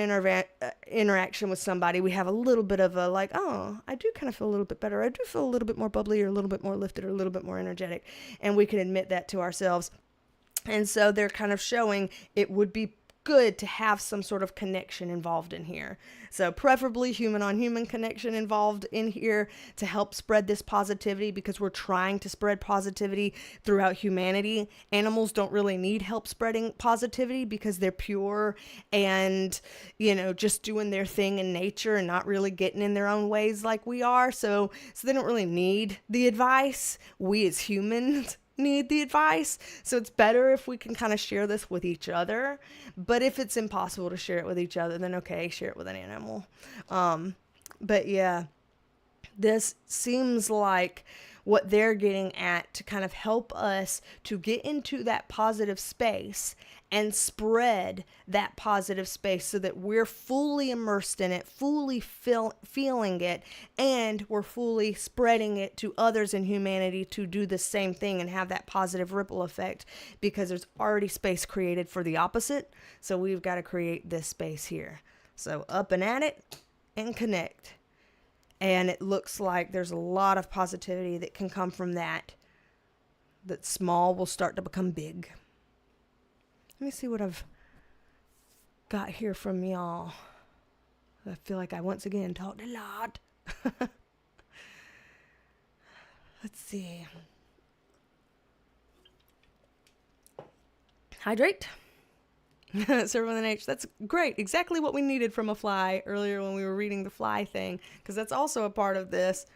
interaction with somebody, we have a little bit of a like, oh, I do kind of feel a little bit better. I do feel a little bit more bubbly, or a little bit more lifted, or a little bit more energetic. And we can admit that to ourselves. And so they're kind of showing it would be good to have some sort of connection involved in here. So preferably human on human connection involved in here to help spread this positivity, because we're trying to spread positivity throughout humanity. Animals don't really need help spreading positivity because they're pure and, just doing their thing in nature and not really getting in their own ways like we are. So they don't really need the advice. We as humans need the advice. So it's better if we can kind of share this with each other. But if it's impossible to share it with each other, then okay, share it with an animal. But yeah, this seems like what they're getting at to kind of help us to get into that positive space and spread that positive space so that we're fully immersed in it, fully feeling it, and we're fully spreading it to others in humanity to do the same thing and have that positive ripple effect, because there's already space created for the opposite. So we've got to create this space here. So up and at it and connect. And it looks like there's a lot of positivity that can come from that small will start to become big. Let me see what I've got here from y'all. I feel like I once again talked a lot. Let's see. Hydrate. Serve with an H. That's great. Exactly what we needed from a fly earlier when we were reading the fly thing, because that's also a part of this.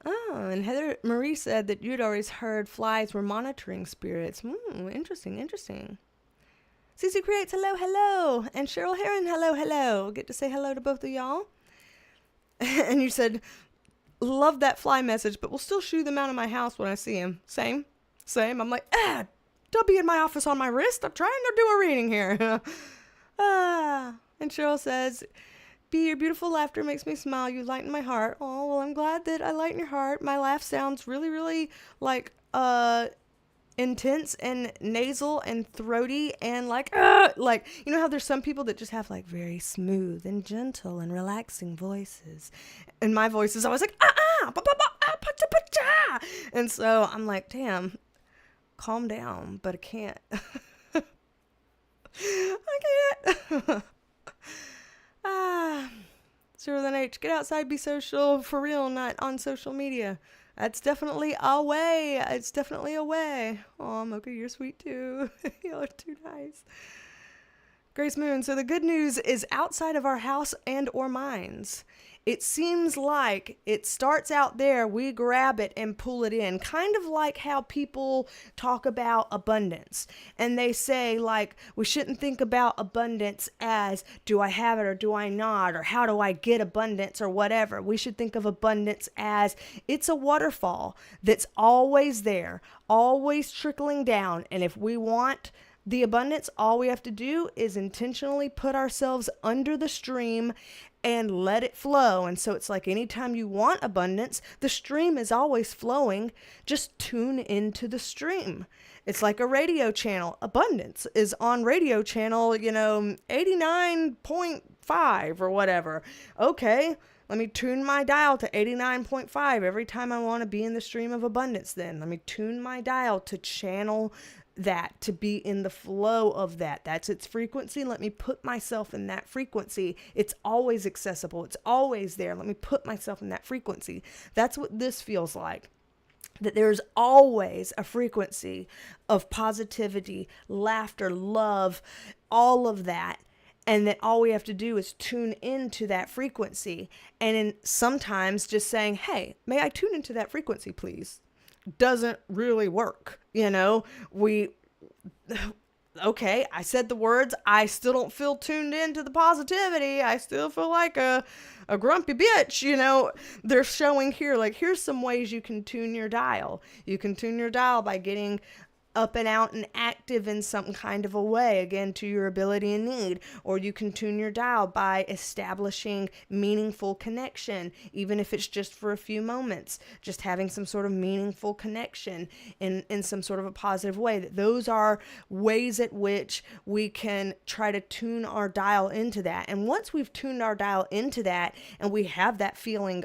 Oh, and Heather Marie said that you'd always heard flies were monitoring spirits. Interesting. Cece Creates, hello. And Cheryl Heron, hello. Get to say hello to both of y'all. And you said, love that fly message, but we'll still shoo them out of my house when I see them. Same. I'm like, don't be in my office on my wrist. I'm trying to do a reading here. And Cheryl says, B, your beautiful laughter makes me smile. You lighten my heart. Oh, well, I'm glad that I lighten your heart. My laugh sounds really, really like intense and nasal and throaty and like you know how there's some people that just have like very smooth and gentle and relaxing voices, and my voice is always like and so I'm like, damn, calm down, but I can't. I can't. Zero then H, get outside, be social for real, not on social media. That's definitely a way. It's definitely a way. Oh, Mocha, you're sweet too. Y'all are too nice. Grace Moon, so the good news is outside of our house and or minds. It seems like it starts out there, we grab it and pull it in, kind of like how people talk about abundance. And they say, like, we shouldn't think about abundance as, do I have it or do I not? Or how do I get abundance or whatever? We should think of abundance as it's a waterfall that's always there, always trickling down. And if we want the abundance, all we have to do is intentionally put ourselves under the stream and let it flow. And so it's like anytime you want abundance, the stream is always flowing. Just tune into the stream. It's like a radio channel. Abundance is on radio channel, 89.5 or whatever. Okay, let me tune my dial to 89.5 every time I want to be in the stream of abundance. Then let me tune my dial to channel that, to be in the flow of that. That's its frequency. Let me put myself in that frequency. It's always accessible. It's always there. Let me put myself in that frequency. That's what this feels like. That there's always a frequency of positivity, laughter, love, all of that. And that all we have to do is tune into that frequency. And sometimes just saying, hey, may I tune into that frequency, please? Doesn't really work. Okay, I said the words. I still don't feel tuned into the positivity. I still feel like a grumpy bitch. They're showing here, like, here's some ways you can tune your dial. You can tune your dial by getting up and out and active in some kind of a way, again, to your ability and need. Or you can tune your dial by establishing meaningful connection, even if it's just for a few moments, just having some sort of meaningful connection in some sort of a positive way. That those are ways at which we can try to tune our dial into that. And once we've tuned our dial into that and we have that feeling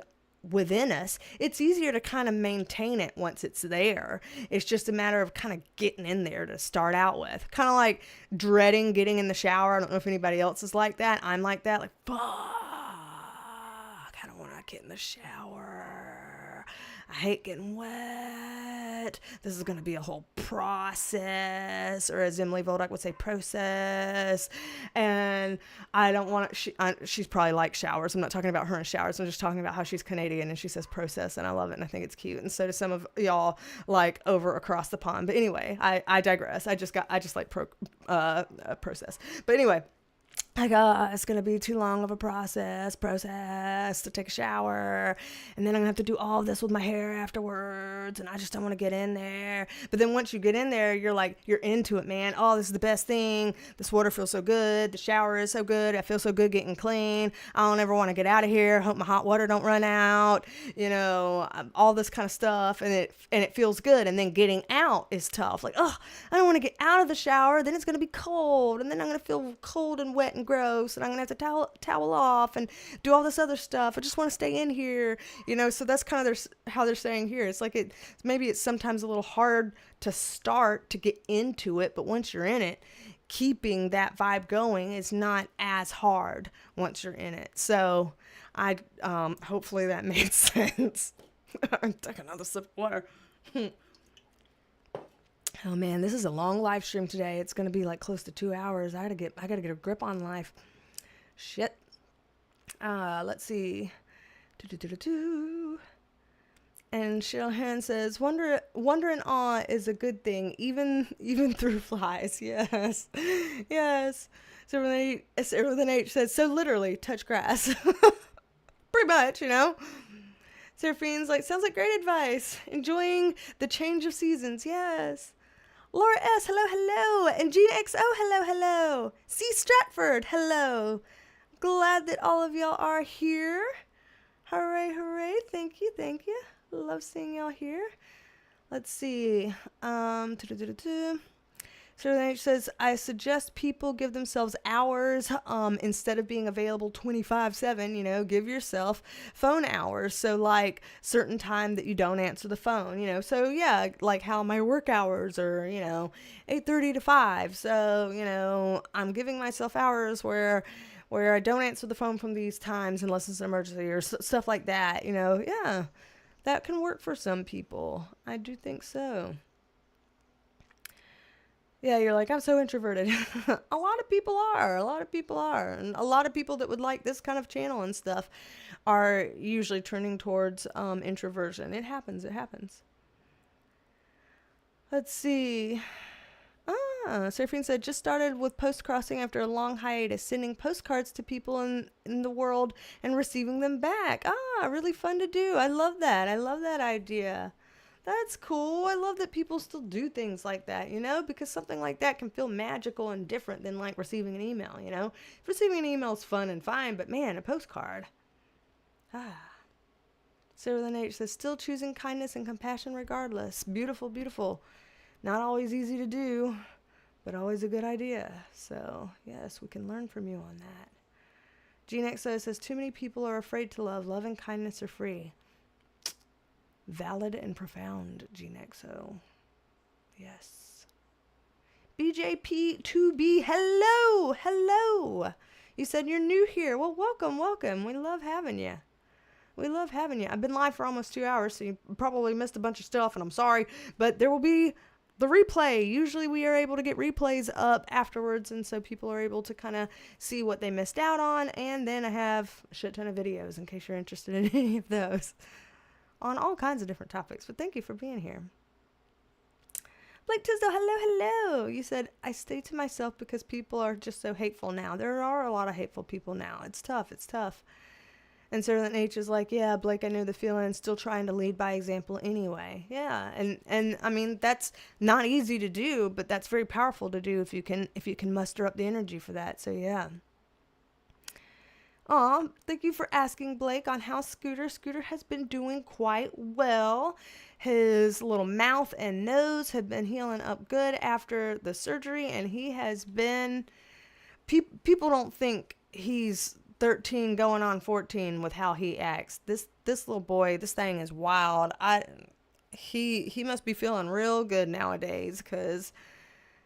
within us, it's easier to kind of maintain it once it's there. It's just a matter of kind of getting in there to start out with. Kind of like dreading getting in the shower. I don't know if anybody else is like that. I'm like that. Like, fuck, I don't want to get in the shower. I hate getting wet. This is going to be a whole process, or as Emily Voldock would say, process. And I don't want to, she's probably like showers. I'm not talking about her in showers. I'm just talking about how she's Canadian and she says process, and I love it and I think it's cute. And so do some of y'all like over across the pond. But anyway, I digress. I just like process. But anyway, like, it's going to be too long of a process to take a shower. And then I'm going to have to do all of this with my hair afterwards. And I just don't want to get in there. But then once you get in there, you're into it, man. Oh, this is the best thing. This water feels so good. The shower is so good. I feel so good getting clean. I don't ever want to get out of here. Hope my hot water don't run out. All this kind of stuff. And it feels good. And then getting out is tough. Like, I don't want to get out of the shower. Then it's going to be cold. And then I'm going to feel cold and wet and gross, and I'm gonna have to towel off and do all this other stuff. I just want to stay in here, so that's kind of how they're saying here. It's like maybe it's sometimes a little hard to start to get into it, but once you're in it, keeping that vibe going is not as hard once you're in it. So I hopefully that made sense. I'm taking another sip of water. Oh man, this is a long live stream today. It's going to be like close to 2 hours. I got to get a grip on life. Shit. Let's see. And Cheryl Heron says, wonder and awe is a good thing, even through flies. Yes. Yes. So then H says, so literally touch grass. Pretty much, Seraphine's like, sounds like great advice. Enjoying the change of seasons. Yes. Laura S, hello. And Gina XO, hello. C. Stratford, hello. Glad that all of y'all are here. Hooray, hooray. Thank you, thank you. Love seeing y'all here. Let's see. So then it says, I suggest people give themselves hours instead of being available 24/7, you know, give yourself phone hours. So like certain time that you don't answer the phone, you know. So yeah, like how my work hours are, you know, 8:30 to 5. So, you know, I'm giving myself hours where I don't answer the phone from these times unless it's an emergency or stuff like that, you know. Yeah, that can work for some people. I do think so. Yeah, you're like, I'm so introverted. A lot of people are. A lot of people are. And a lot of people that would like this kind of channel and stuff are usually turning towards introversion. It happens. It happens. Let's see. Seraphine said, just started with post-crossing after a long hiatus, sending postcards to people in the world and receiving them back. Really fun to do. I love that. I love that idea. That's cool. I love that people still do things like that, you know, because something like that can feel magical and different than like receiving an email, you know. Receiving an email is fun and fine, but man, a postcard. Sarah Lynn H says, still choosing kindness and compassion regardless. Beautiful, beautiful. Not always easy to do, but always a good idea. So, yes, we can learn from you on that. Gene XO says, too many people are afraid to love. Love and kindness are free. Valid and profound, Gene XO. Yes. BJP2B, hello, hello. You said you're new here. Well, welcome, welcome. We love having you. We love having you. I've been live for almost 2 hours, so you probably missed a bunch of stuff, and I'm sorry, but there will be the replay. Usually we are able to get replays up afterwards, and so people are able to kind of see what they missed out on, and then I have a shit ton of videos in case you're interested in any of those on all kinds of different topics. But thank you for being here. Blake Tisdale, hello, hello. You said, I stay to myself because people are just so hateful now. There are a lot of hateful people now. It's tough. It's tough. And Servant H is like, yeah, Blake, I know the feeling, still trying to lead by example anyway. Yeah, and I mean, that's not easy to do, but that's very powerful to do if you can muster up the energy for that. So yeah. Thank you for asking, Blake, on how Scooter. Scooter has been doing quite well. His little mouth and nose have been healing up good after the surgery, and he has been, people don't think he's 13 going on 14 with how he acts. This little boy, this thing is wild. He must be feeling real good nowadays, because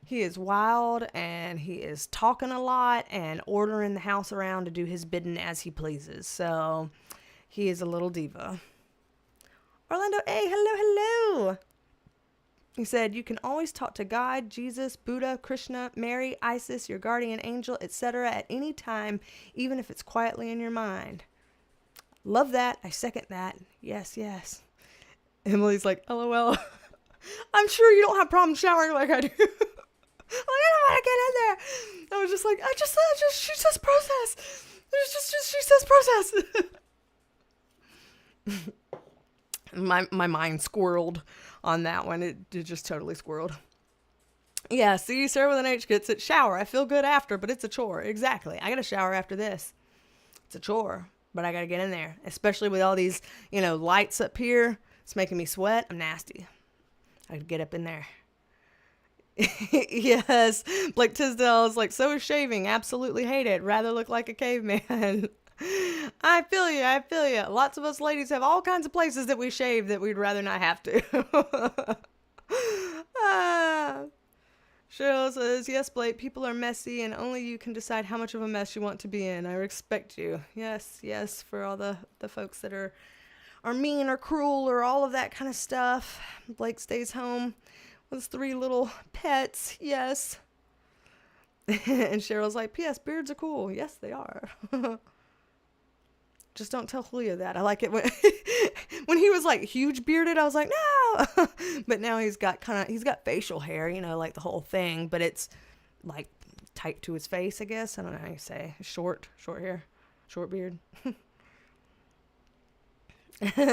he is wild and he is talking a lot and ordering the house around to do his bidding as he pleases. So he is a little diva. Orlando A, hello, hello. He said, you can always talk to God, Jesus, Buddha, Krishna, Mary, Isis, your guardian angel, etc. at any time, even if it's quietly in your mind. Love that. I second that. Yes, yes. Emily's like, LOL. I'm sure you don't have problems showering like I do. Like, I don't want to get in there. I was just like, she says process. She says process. My mind squirreled on that one. It just totally squirreled. Yeah, see, Sarah with an H gets it. Shower. I feel good after, but it's a chore. Exactly. I got to shower after this. It's a chore, but I got to get in there. Especially with all these, lights up here. It's making me sweat. I'm nasty. I got to get up in there. Yes, Blake Tisdale is like, so is shaving. Absolutely hate it. Rather look like a caveman. I feel you. Lots of us ladies have all kinds of places that we shave that we'd rather not have to. Cheryl says, yes, Blake, people are messy and only you can decide how much of a mess you want to be in. I respect you. Yes, for all the folks that are mean or cruel or all of that kind of stuff. Blake stays home with 3 little pets. Yes. And Cheryl's like, P.S. beards are cool. Yes, they are. Just don't tell Julio that. I like it when he was like huge bearded. I was like, no. But now he's got facial hair, like the whole thing, but it's like tight to his face, I guess. I don't know how you say. Short hair, short beard.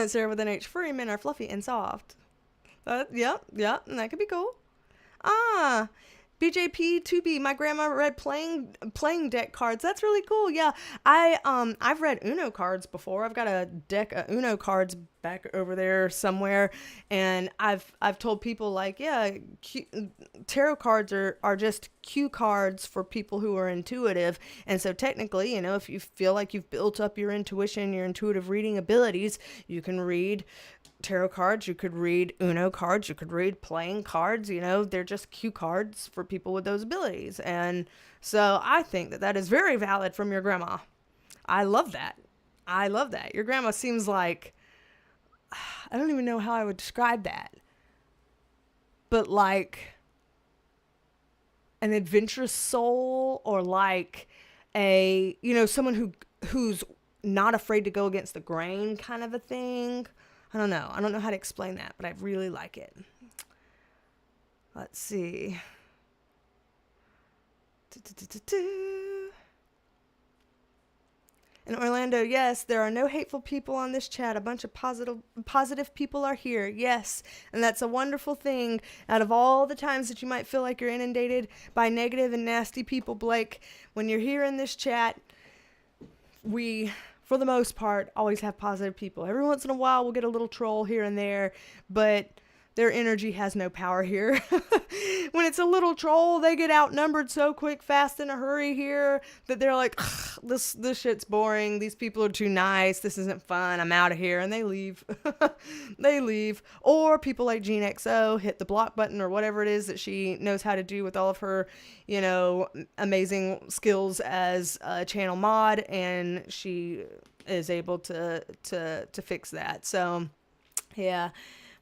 Sarah with an H, furry men are fluffy and soft. Yep, and that could be cool. BJP2B, my grandma read playing deck cards. That's really cool. Yeah, I've read Uno cards before. I've got a deck of Uno cards back over there somewhere, and I've told people like, yeah, tarot cards are just cue cards for people who are intuitive. And so technically, if you feel like you've built up your intuition, your intuitive reading abilities, you can read tarot cards, you could read Uno cards, you could read playing cards. They're just cue cards for people with those abilities. And so I think that is very valid from your grandma. I love that. Your grandma seems like, I don't even know how I would describe that, but like an adventurous soul, or like a, someone who's not afraid to go against the grain kind of a thing. I don't know how to explain that, but I really like it. Let's see. In Orlando, yes, there are no hateful people on this chat. A bunch of positive people are here. Yes, and that's a wonderful thing. Out of all the times that you might feel like you're inundated by negative and nasty people, Blake, when you're here in this chat, we, for the most part, always have positive people. Every once in a while, we'll get a little troll here and there, but their energy has no power here. When it's a little troll, they get outnumbered so quick, fast, in a hurry here that they're like, this shit's boring. These people are too nice. This isn't fun. I'm out of here. And they leave. They leave. Or people like Jean XO hit the block button or whatever it is that she knows how to do with all of her, amazing skills as a channel mod. And she is able to fix that. So, yeah.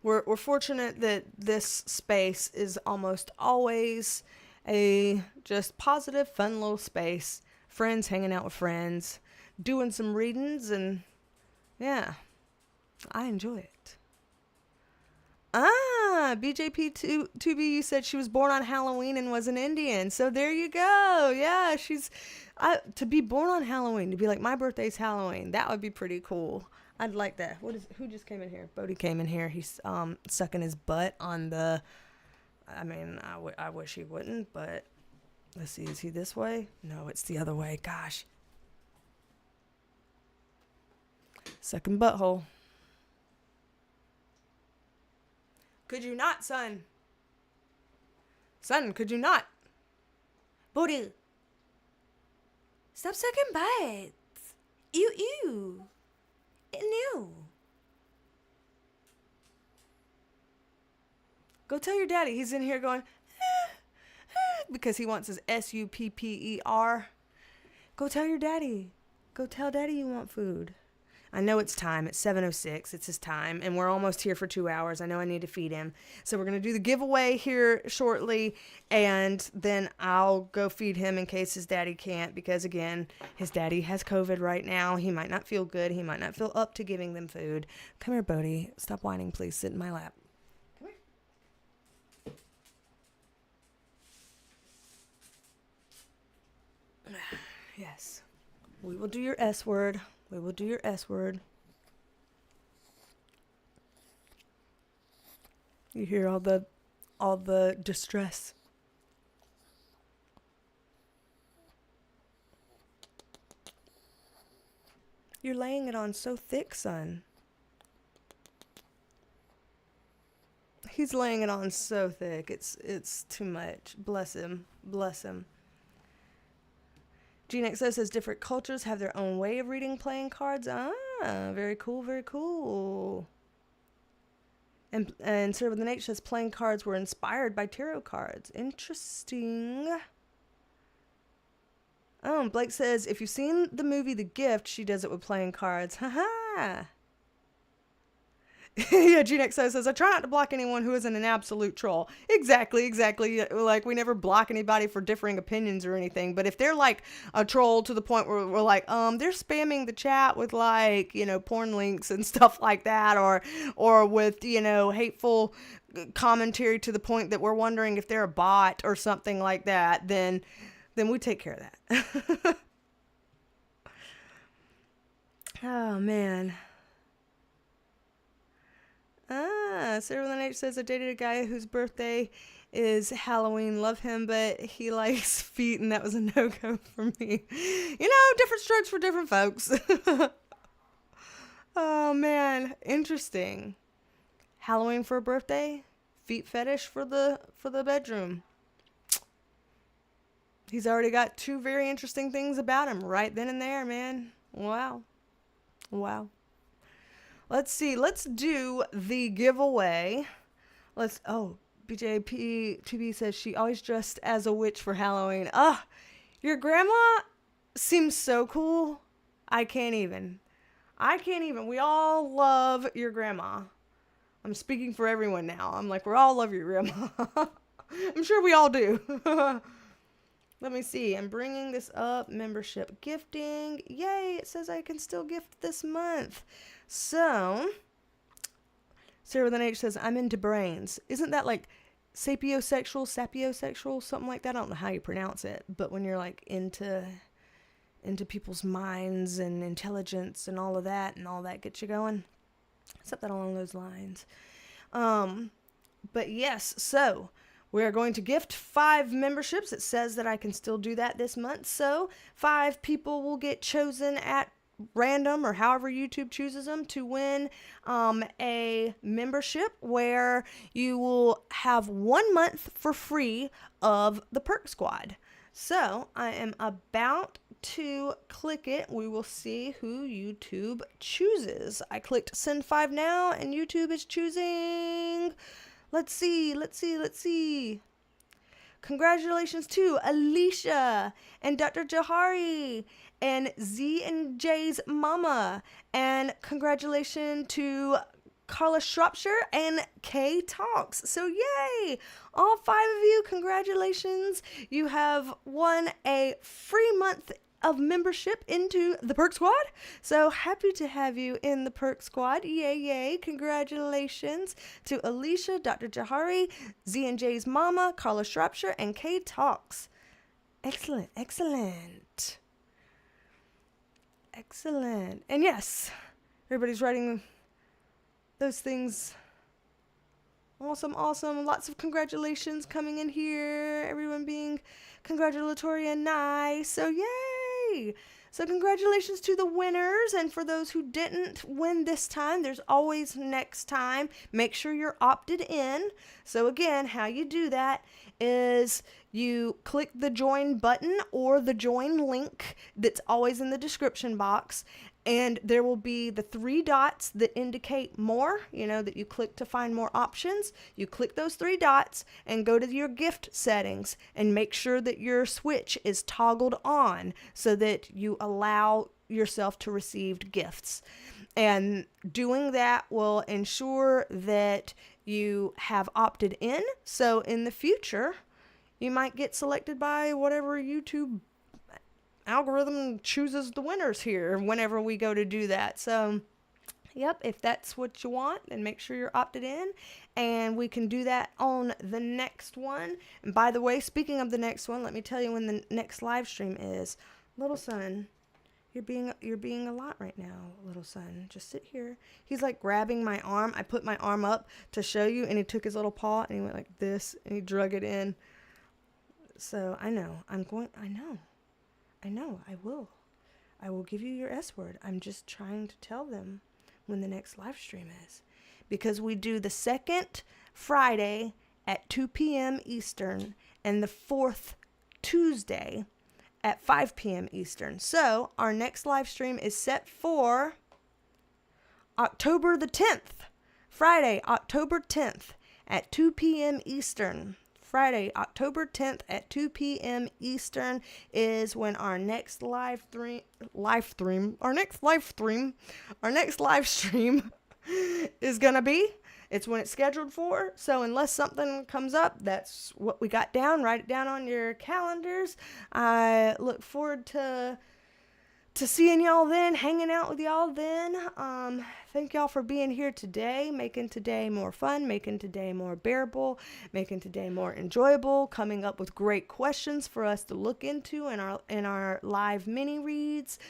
We're fortunate that this space is almost always a just positive, fun little space. Friends hanging out with friends, doing some readings, and yeah, I enjoy it. BJP2B, you said she was born on Halloween and was an Indian. So there you go. Yeah, to be born on Halloween, to be like, my birthday's Halloween. That would be pretty cool. I'd like that. Who just came in here? Bodie came in here. He's sucking his butt on the, I wish he wouldn't, but let's see. Is he this way? No, it's the other way. Gosh. Sucking butthole. Could you not, son? Son, could you not? Bodie. Stop sucking butts. Ew. Ew. Go tell your daddy. He's in here going, because he wants his SUPPER. Go tell your daddy. Go tell daddy you want food. I know it's time. It's 7:06. It's his time. And we're almost here for 2 hours. I know I need to feed him. So we're going to do the giveaway here shortly. And then I'll go feed him in case his daddy can't. Because, again, his daddy has COVID right now. He might not feel good. He might not feel up to giving them food. Come here, Bodie. Stop whining, please. Sit in my lap. Come here. Yes. We will do your S word. We will do your S word. You hear all the distress. You're laying it on so thick, son. He's laying it on so thick. It's too much. Bless him. Bless him. GeneXO says different cultures have their own way of reading playing cards. Very cool, very cool. And Sir with an H says playing cards were inspired by tarot cards. Interesting. Blake says if you've seen the movie The Gift, she does it with playing cards. Haha. Yeah, GeneXO says, I try not to block anyone who isn't an absolute troll. Exactly. Like, we never block anybody for differing opinions or anything. But if they're, like, a troll to the point where we're like, they're spamming the chat with, like, porn links and stuff like that. Or with, hateful commentary to the point that we're wondering if they're a bot or something like that, then we take care of that. Oh, man. Sarah with an H says, I dated a guy whose birthday is Halloween. Love him, but he likes feet, and that was a no-go for me. You know, different strokes for different folks. Oh, man. Interesting. Halloween for a birthday? Feet fetish for the bedroom. He's already got two very interesting things about him right then and there, man. Wow. Wow. Let's see. Let's do the giveaway. BJP2B says she always dressed as a witch for Halloween. Your grandma seems so cool. I can't even. We all love your grandma. I'm speaking for everyone now. I'm like, we all love your grandma. I'm sure we all do. Let me see. I'm bringing this up. Membership gifting. Yay. It says I can still gift this month. So, Sarah with an H says, I'm into brains. Isn't that like sapiosexual, something like that? I don't know how you pronounce it. But when you're like into people's minds and intelligence and all that gets you going. Something along those lines. But yes, so we're going to gift 5 memberships. It says that I can still do that this month. So 5 people will get chosen at random or however YouTube chooses them to win a membership where you will have 1 month for free of the Perk Squad. So I am about to click it. We will see who YouTube chooses. I clicked send 5 now and YouTube is choosing. Let's see. Congratulations to Alicia and Dr. Jahari and Z and J's mama. And congratulations to Carla Shropshire and K Talks. So yay! All 5 of you, congratulations. You have won a free month of membership into the Perk Squad. So happy to have you in the Perk Squad. Yay. Congratulations to Alicia, Dr. Jahari, Z and J's mama, Carla Shropshire, and K Talks. Excellent. And yes, everybody's writing those things. Awesome. Lots of congratulations coming in here. Everyone being congratulatory and nice. So yay! So congratulations to the winners. And for those who didn't win this time, there's always next time. Make sure you're opted in. So again, how you do that is you click the join button or the join link that's always in the description box. And there will be the 3 dots that indicate more, that you click to find more options. You click those 3 dots and go to your gift settings and make sure that your switch is toggled on so that you allow yourself to receive gifts. And doing that will ensure that you have opted in. So in the future, you might get selected by whatever YouTube algorithm chooses the winners here whenever we go to do that. So yep, if that's what you want, then make sure you're opted in, and we can do that on the next one. And by the way, speaking of the next one, let me tell you when the next live stream is. Little son, you're being a lot right now, little son. Just sit here. He's like grabbing my arm. I put my arm up to show you, and he took his little paw and he went like this and he drug it in. So I will give you your S word. I'm just trying to tell them when the next live stream is. Because we do the second Friday at 2 p.m. Eastern and the 4th Tuesday at 5 p.m. Eastern. So our next live stream is set for October the 10th. Friday, October 10th at 2 p.m. Eastern. Friday, October 10th at 2 p.m. Eastern is when our next live stream is going to be. It's when it's scheduled for. So unless something comes up, that's what we got down. Write it down on your calendars. I look forward to seeing y'all then, hanging out with y'all then. Thank y'all for being here today, making today more fun, making today more bearable, making today more enjoyable, coming up with great questions for us to look into in our live mini reads.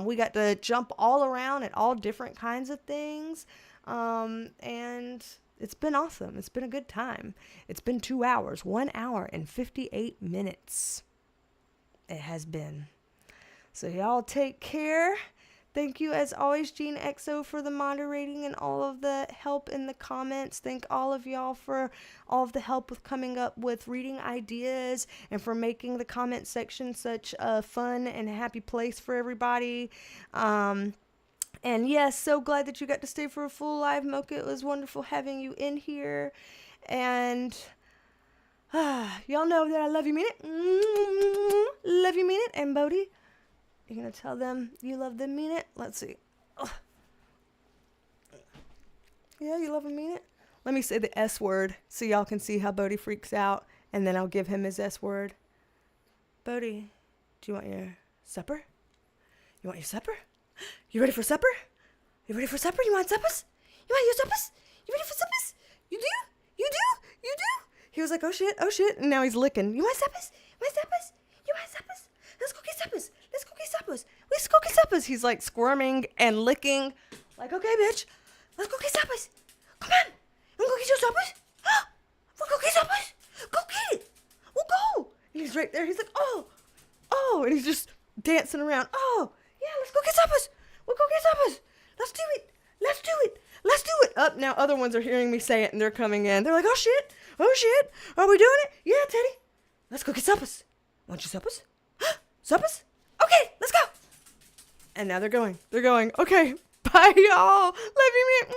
We got to jump all around at all different kinds of things. And it's been awesome. It's been a good time. It's been 2 hours, 1 hour and 58 minutes. It has been. So y'all take care. Thank you, as always, Gene XO, for the moderating and all of the help in the comments. Thank all of y'all for all of the help with coming up with reading ideas and for making the comment section such a fun and happy place for everybody. And yes, so glad that you got to stay for a full live, Mocha. It was wonderful having you in here. And y'all know that I love you, mean it. Love you, mean it. And Bodhi, you're going to tell them you love them, mean it? Let's see. Ugh. Yeah, you love them, mean it? Let me say the S word so y'all can see how Bodhi freaks out, and then I'll give him his S word. Bodhi, do you want your supper? You want your supper? You ready for supper? You ready for supper? You want suppers? You want your suppers? You ready for suppers? You do? You do? You do? He was like, oh shit, oh shit. And now he's licking. You want suppers? You want suppers? You want suppers? Let's go get suppers. Let's go get suppers. Let's go get suppers. He's like squirming and licking. Like, okay, bitch. Let's go get suppers. Come on. You want to go get your suppers? We'll go get suppers. Go get it. We'll go. And he's right there. He's like, oh. Oh. And he's just dancing around. Oh. Yeah, let's go get suppers. We'll go get suppers. Let's do it. Let's do it. Let's do it. Up now, other ones are hearing me say it, and they're coming in. They're like, oh, shit. Oh, shit. Are we doing it? Yeah, Teddy. Let's go get suppers. Want your suppers? Suppers? Okay, let's go. And now they're going. They're going. Okay. Bye, y'all. Love you, man.